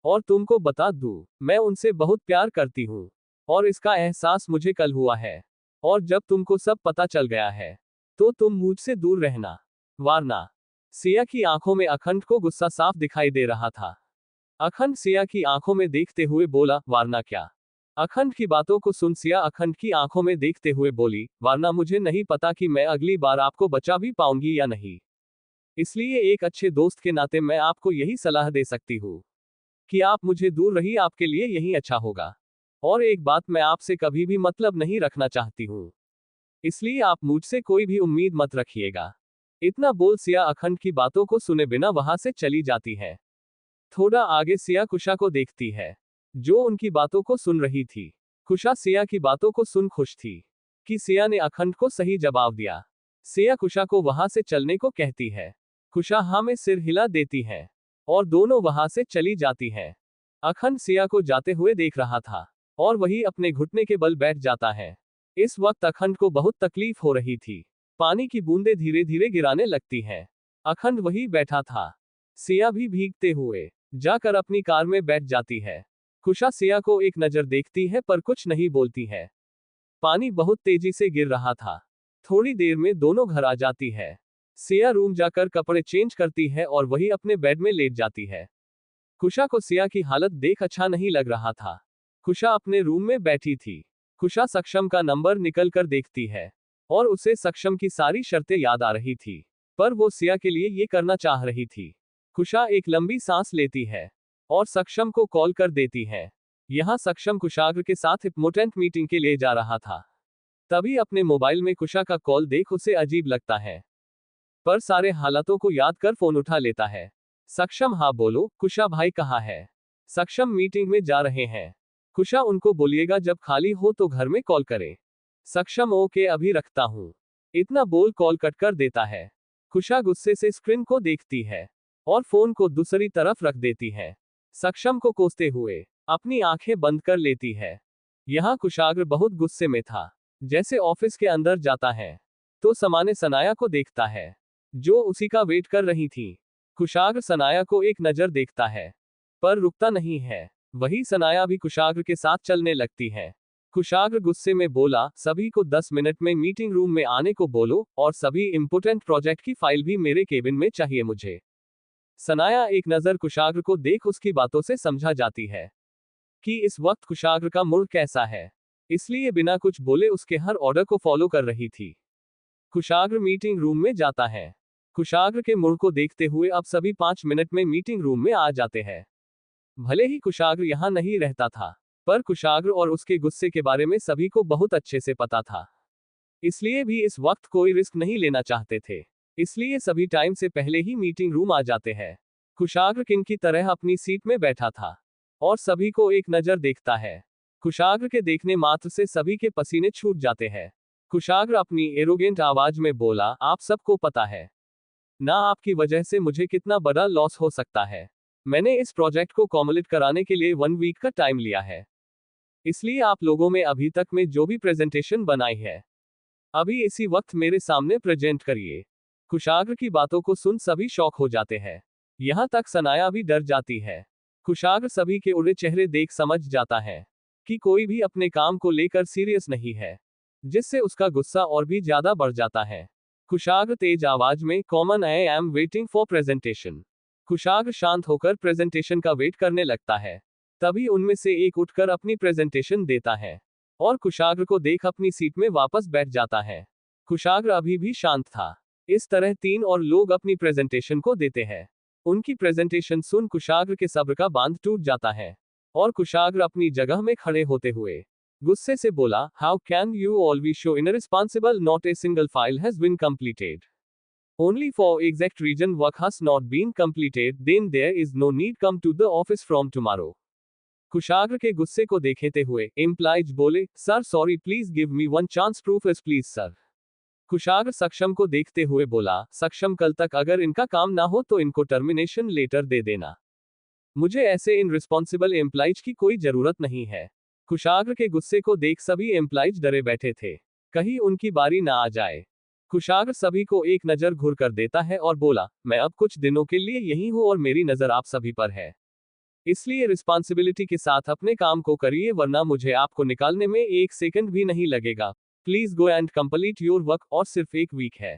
S1: और तुमको बता दूं, मैं उनसे बहुत प्यार करती हूँ और इसका एहसास मुझे कल हुआ है। और जब तुमको सब पता चल गया है तो तुम मुझसे दूर रहना, वरना। सिया की आंखों में अखंड को गुस्सा साफ दिखाई दे रहा था। अखंड सिया की आंखों में देखते हुए बोला, वरना क्या। अखंड की बातों को सुन सिया अखंड की आंखों में देखते हुए बोली, वरना मुझे नहीं पता कि मैं अगली बार आपको बचा भी पाऊंगी या नहीं। इसलिए एक अच्छे दोस्त के नाते मैं आपको यही सलाह दे सकती हूँ कि आप मुझे दूर रही, आपके लिए यही अच्छा होगा। और एक बात, मैं आपसे कभी भी मतलब नहीं रखना चाहती हूँ, इसलिए आप मुझसे कोई भी उम्मीद मत रखिएगा। इतना बोल सिया अखंड की बातों को सुने बिना वहां से चली जाती है। थोड़ा आगे सिया कुशा को देखती है, जो उनकी बातों को सुन रही थी। कुशा सिया की बातों को सुन खुश थी कि सिया ने अखंड को सही जवाब दिया। सिया कुशा को वहां से चलने को कहती है। कुशा हाँ में सिर हिला देती है और दोनों वहां से चली जाती है। अखंड सिया को जाते हुए देख रहा था और वही अपने घुटने के बल बैठ जाता है। इस वक्त अखंड को बहुत तकलीफ हो रही थी। पानी की बूंदें धीरे धीरे गिराने लगती हैं। अखंड वही बैठा था। सिया भी भीगते हुए जाकर अपनी कार में बैठ जाती है। कुशा सिया को एक नजर देखती है पर कुछ नहीं बोलती है। पानी बहुत तेजी से गिर रहा था। थोड़ी देर में दोनों घर आ जाती है। सिया रूम जाकर कपड़े चेंज करती है और वही अपने बेड में लेट जाती है। कुशा को सिया की हालत देख अच्छा नहीं लग रहा था। कुशा अपने रूम में बैठी थी। कुशा सक्षम का नंबर निकल कर देखती है और उसे सक्षम की सारी शर्तें याद आ रही थी, पर वो सिया के लिए ये करना चाह रही थी। कुशा एक लंबी सांस लेती है और सक्षम को कॉल कर देती है। यहाँ सक्षम कुशाग्र के साथ इम्पोर्टेंट मीटिंग के लिए जा रहा था। तभी अपने मोबाइल में कुशा का कॉल देख उसे अजीब लगता है, पर सारे हालातों को याद कर फोन उठा लेता है। सक्षम हाँ बोलो, कुशा भाई कहाँ है? सक्षम मीटिंग में जा रहे हैं। कुशा उनको बोलिएगा जब खाली हो तो घर में कॉल करें। सक्षम ओके अभी रखता हूँ। इतना बोल कॉल कट कर देता है। कुशा गुस्से से स्क्रीन को देखती है और फोन को दूसरी तरफ रख देती है। सक्षम को कोसते हुए अपनी आंखें बंद कर लेती है। यहाँ कुशाग्र बहुत गुस्से में था। जैसे ऑफिस के अंदर जाता है तो समाने सनाया को देखता है, जो उसी का वेट कर रही थी। कुशाग्र सनाया को एक नजर देखता है पर रुकता नहीं है। वही सनाया भी कुशाग्र के साथ चलने लगती है। कुशाग्र गुस्से में बोला, सभी को 10 मिनट में मीटिंग रूम में आने को बोलो और सभी इंपोर्टेंट प्रोजेक्ट की फाइल भी मेरे केबिन में चाहिए मुझे। सनाया एक नजर कुशाग्र को देख उसकी बातों से समझा जाती है कि इस वक्त कुशाग्र का मूड कैसा है, इसलिए बिना कुछ बोले उसके हर ऑर्डर को फॉलो कर रही थी। कुशाग्र मीटिंग रूम में जाता है। कुशाग्र के मूड को देखते हुए अब सभी 5 मिनट में मीटिंग रूम में आ जाते हैं। भले ही कुशाग्र यहाँ नहीं रहता था, पर कुशाग्र और उसके गुस्से के बारे में सभी को बहुत अच्छे से पता था, इसलिए भी इस वक्त कोई रिस्क नहीं लेना चाहते थे। इसलिए सभी टाइम से पहले ही मीटिंग रूम आ जाते हैं। कुशाग्र किंग की तरह अपनी सीट में बैठा था और सभी को एक नजर देखता है। कुशाग्र के देखने मात्र से सभी के पसीने छूट जाते हैं। कुशाग्र अपनी एरोगेंट आवाज में बोला, आप सबको पता है ना आपकी वजह से मुझे कितना बड़ा लॉस हो सकता है। मैंने इस प्रोजेक्ट को कॉम्प्लीट कराने के लिए 1 वीक का टाइम लिया है, इसलिए आप लोगों में अभी तक में जो भी प्रेजेंटेशन बनाई है अभी इसी वक्त मेरे सामने प्रेजेंट करिए। कुशाग्र की बातों को सुन सभी शॉक हो जाते हैं। यहाँ तक सनाया भी डर जाती है। कुशाग्र सभी के उड़े चेहरे देख समझ जाता है कि कोई भी अपने काम को लेकर सीरियस नहीं है, जिससे उसका गुस्सा और भी ज्यादा बढ़ जाता है। कुशाग्र तेज आवाज में, come on I am waiting for presentation. Kushagra शांत होकर प्रेजेंटेशन का वेट करने लगता है। तभी उनमें से एक उठकर अपनी प्रेजेंटेशन देता है और कुशाग्र को देख अपनी सीट में वापस बैठ जाता है। कुशाग्र अभी भी शांत था। इस तरह 3 और लोग अपनी प्रेजेंटेशन को देते हैं। उनकी प्रेजेंटेशन सुन कुशाग्र के सब्र का बांध टूट जाता है और कुशाग्र अपनी जगह में खड़े होते हुए गुस्से से बोला, how can you always show irresponsible, not a single file has been completed. Only for exact reason work has not been completed, then there is no need come to the office from tomorrow. Kushagra के गुस्से को देखते हुए एम्प्लॉइज बोले, sir sorry please give me 1 chance proof is please sir. Kushagra Saksham को देखते हुए बोला, सक्षम कल तक अगर इनका काम ना हो तो इनको टर्मिनेशन लेटर दे देना। मुझे ऐसे इन रिस्पॉन्सिबल एम्प्लॉइज की कोई जरूरत नहीं है। कुशाग्र के गुस्से को देख सभी एम्प्लॉइज डरे बैठे थे, कहीं उनकी बारी ना आ जाए। कुशाग्र सभी को एक नजर घूर कर देता है और बोला, मैं अब कुछ दिनों के लिए यहीं हूं और मेरी नजर आप सभी पर है, इसलिए रिस्पॉन्सिबिलिटी के साथ अपने काम को करिए वरना मुझे आपको निकालने में 1 सेकंड भी नहीं लगेगा। Please go and complete your work, और सिर्फ 1 वीक है,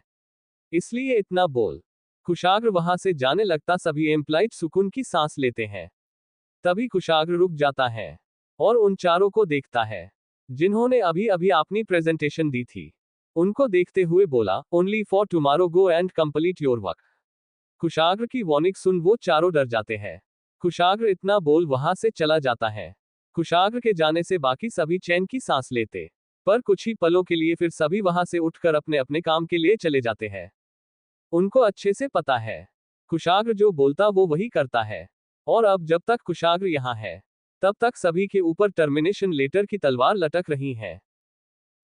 S1: इसलिए इतना बोल कुशाग्र वहां से जाने लगता। सभी एम्प्लॉइज सुकून की सांस लेते हैं। तभी कुशाग्र रुक जाता है और उन चारों को देखता है जिन्होंने अभी अभी अपनी प्रेजेंटेशन दी थी। उनको देखते हुए बोला, only for tomorrow go and complete your work. Kushagra की वार्निंग सुन वो चारों डर जाते हैं। कुशाग्र इतना बोल वहां से चला जाता है। कुशाग्र के जाने से बाकी सभी चैन की सांस लेते, पर कुछ ही पलों के लिए फिर सभी वहां से उठकर अपने अपने काम के लिए चले जाते हैं। उनको अच्छे से पता है, कुशाग्र जो बोलता वो वही करता है, और अब जब तक कुशाग्र यहाँ है, तब तक सभी के ऊपर टर्मिनेशन लेटर की तलवार लटक रही है।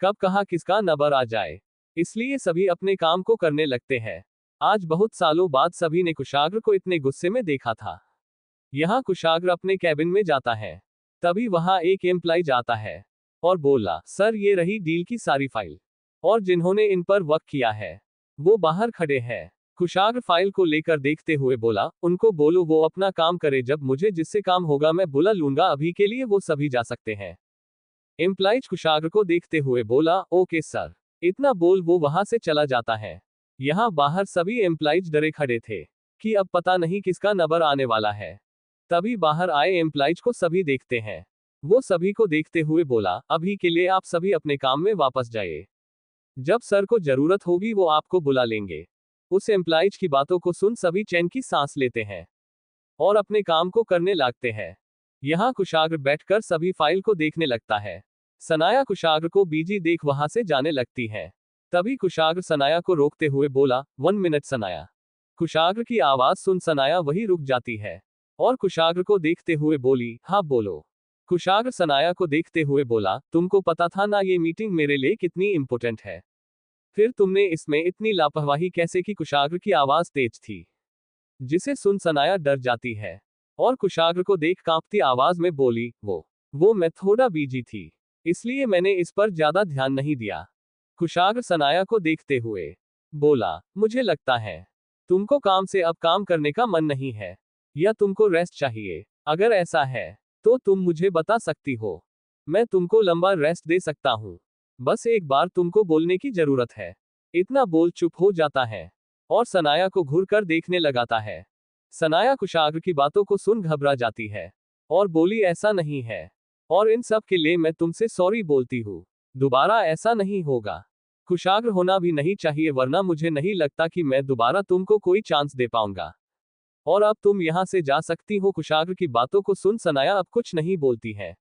S1: कब कहाँ किसका नंबर आ जाए, इसलिए सभी अपने काम को करने लगते हैं। आज बहुत सालों बाद सभी ने कुशाग्र को इतने गुस्से में देखा था। यहाँ कुशाग्र अपने कैबिन में जाता है, तभी वहां एक एम्प्लॉय जाता है और बोला, सर ये रही डील की सारी फाइल, और जिन्होंने इन पर वर्क किया है वो बाहर खड़े हैं। कुशाग्र फाइल को लेकर देखते हुए बोला, उनको बोलो वो अपना काम करे, जब मुझे जिससे काम होगा मैं बुला लूंगा, अभी के लिए वो सभी जा सकते हैं। एम्प्लॉय कुशाग्र को देखते हुए बोला, ओके सर। इतना बोल वो वहां से चला जाता है। यहाँ बाहर सभी एम्प्लॉयज डरे खड़े थे कि अब पता नहीं किसका नंबर आने वाला है। तभी बाहर आए एम्प्लॉयज को सभी देखते हैं। वो सभी को देखते हुए बोला, अभी के लिए आप सभी अपने काम में वापस जाइए, जब सर को जरूरत होगी वो आपको बुला लेंगे। उस एम्प्लॉयज की बातों को सुन सभी चैन की सांस लेते हैं और अपने काम को करने लगते हैं। यहाँ कुशाग्र बैठकर सभी फाइल को देखने लगता है। सनाया कुशाग्र को बीजी देख वहां से जाने लगती है। तभी कुशाग्र सनाया को रोकते हुए बोला, 1 मिनट सनाया। कुशाग्र की आवाज सुन सनाया वही रुक जाती है और कुशाग्र को देखते हुए बोली, हाँ बोलो। कुशाग्र सनाया को देखते हुए बोला, तुमको पता था ना ये मीटिंग मेरे लिए कितनी इंपॉर्टेंट है, फिर तुमने इसमें इतनी लापरवाही कैसे की? कुशाग्र की आवाज तेज थी, जिसे सुन सनाया डर जाती है और कुशाग्र को देख कांपती आवाज में बोली, वो मैं थोड़ा बीजी थी, इसलिए मैंने इस पर ज्यादा ध्यान नहीं दिया। कुशाग्र सनाया को देखते हुए बोला, मुझे लगता है तुमको काम से अब काम करने का मन नहीं है, या तुमको रेस्ट चाहिए। अगर ऐसा है तो तुम मुझे बता सकती हो, मैं तुमको लंबा रेस्ट दे सकता हूँ। बस एक बार तुमको बोलने की जरूरत है। इतना बोल चुप हो जाता है और सनाया को घूर कर देखने लगाता है। सनाया कुशाग्र की बातों को सुन घबरा जाती है और बोली, ऐसा नहीं है, और इन सब के लिए मैं तुमसे सॉरी बोलती हूँ, दोबारा ऐसा नहीं होगा। कुशाग्र होना भी नहीं चाहिए, वरना मुझे नहीं लगता कि मैं दोबारा तुमको कोई चांस दे पाऊंगा, और अब तुम यहां से जा सकती हो। कुशाग्र की बातों को सुन सनाया अब कुछ नहीं बोलती है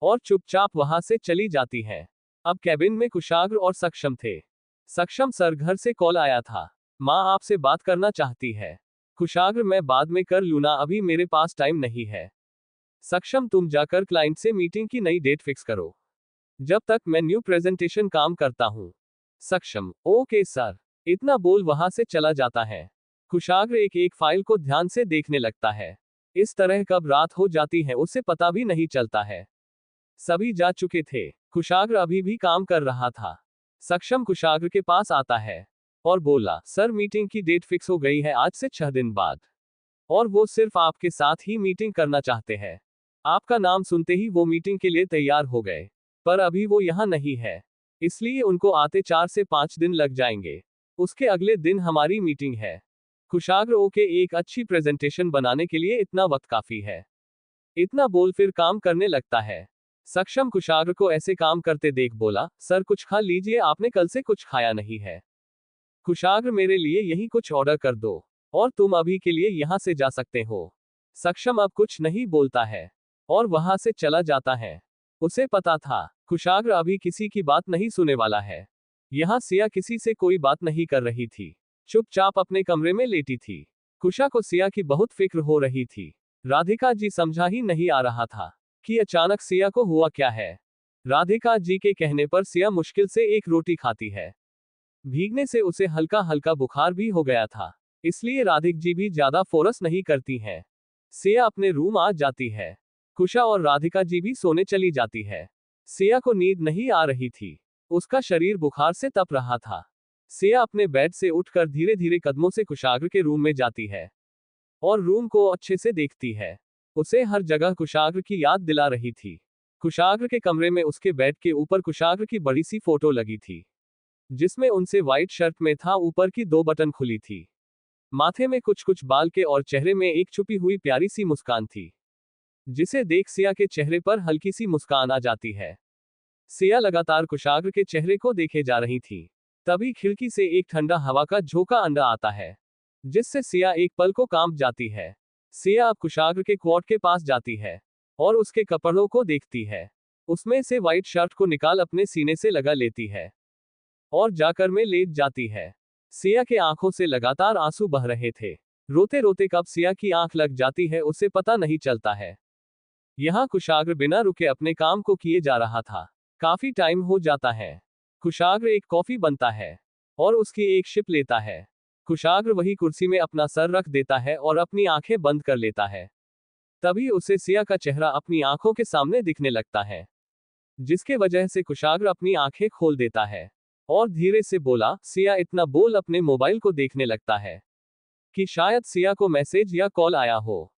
S1: और चुपचाप वहां से चली जाती है। अब कैबिन में कुशाग्र और सक्षम थे। सक्षम सर, घर से कॉल आया था, माँ आपसे बात करना चाहती है। कुशाग्र, मैं बाद में कर लूँ ना, अभी मेरे पास टाइम नहीं है। सक्षम, तुम जाकर क्लाइंट से मीटिंग की नई डेट फिक्स करो, जब तक मैं न्यू प्रेजेंटेशन काम करता हूँ। सक्षम, ओके सर। इतना बोल वहां से चला जाता है। कुशाग्र एक एक फाइल को ध्यान से देखने लगता है। इस तरह कब रात हो जाती है उसे पता भी नहीं चलता है। सभी जा चुके थे, कुशाग्र अभी भी काम कर रहा था। सक्षम कुशाग्र के पास आता है और बोला, सर मीटिंग की डेट फिक्स हो गई है, आज से 6 दिन बाद, और वो सिर्फ आपके साथ ही मीटिंग करना चाहते हैं। आपका नाम सुनते ही वो मीटिंग के लिए तैयार हो गए, पर अभी वो यहाँ नहीं है, इसलिए उनको आते 4 से 5 दिन लग जाएंगे। उसके अगले दिन हमारी मीटिंग है। कुशाग्र, ओके, एक अच्छी प्रेजेंटेशन बनाने के लिए इतना वक्त काफी है। इतना बोल फिर काम करने लगता है। सक्षम कुशाग्र को ऐसे काम करते देख बोला, सर कुछ खा लीजिए, आपने कल से कुछ खाया नहीं है। कुशाग्र, मेरे लिए यही कुछ ऑर्डर कर दो और तुम अभी के लिए यहां से जा सकते हो। सक्षम अब कुछ नहीं बोलता है और वहां से चला जाता है। उसे पता था कुशाग्र अभी किसी की बात नहीं सुने वाला है। यहाँ सिया किसी से कोई बात नहीं कर रही थी, चुपचाप अपने कमरे में लेटी थी। कुशा को सिया की बहुत फिक्र हो रही थी। राधिका जी समझा ही नहीं आ रहा था कि अचानक सिया को हुआ क्या है। राधिका जी के कहने पर सिया मुश्किल से एक रोटी खाती है। भीगने से उसे हल्का हल्का बुखार भी हो गया था, इसलिए राधिक जी भी ज्यादा फोर्स नहीं करती हैं। सिया अपने रूम आ जाती है। कुशा और राधिका जी भी सोने चली जाती है। सिया को नींद नहीं आ रही थी, उसका शरीर बुखार से तप रहा था। सिया अपने बेड से उठकर धीरे धीरे कदमों से कुशाग्र के रूम में जाती है और रूम को अच्छे से देखती है। उसे हर जगह कुशाग्र की याद दिला रही थी। कुशाग्र के कमरे में उसके बेड के ऊपर कुशाग्र की बड़ी सी फोटो लगी थी, जिसमें उनसे व्हाइट शर्ट में था, ऊपर की 2 बटन खुली थी, माथे में कुछ कुछ बाल के और चेहरे में एक छुपी हुई प्यारी सी मुस्कान थी, जिसे देख सिया के चेहरे पर हल्की सी मुस्कान आ जाती है। सिया लगातार कुशाग्र के चेहरे को देखे जा रही थी। तभी खिड़की से एक ठंडा हवा का झोंका अंदर आता है, जिससे सिया एक पल को कांप जाती है। सिया अब कुशाग्र के क्वार्ट के पास जाती है और उसके कपड़ों को देखती है। उसमें से व्हाइट शर्ट को निकाल अपने सीने से लगा लेती है और जाकर में लेट जाती है। सिया के आंखों से लगातार आंसू बह रहे थे। रोते रोते कब सिया की आंख लग जाती है उसे पता नहीं चलता है। यहाँ कुशाग्र बिना रुके अपने काम को किए जा रहा था। काफी टाइम हो जाता है। कुशाग्र एक कॉफी बनता है और उसकी एक शिप लेता है। कुशाग्र वही कुर्सी में अपना सर रख देता है और अपनी आंखें बंद कर लेता है। तभी उसे सिया का चेहरा अपनी आंखों के सामने दिखने लगता है, जिसके वजह से कुशाग्र अपनी आंखें खोल देता है और धीरे से बोला, सिया इतना बोल अपने मोबाइल को देखने लगता है कि शायद सिया को मैसेज या कॉल आया हो।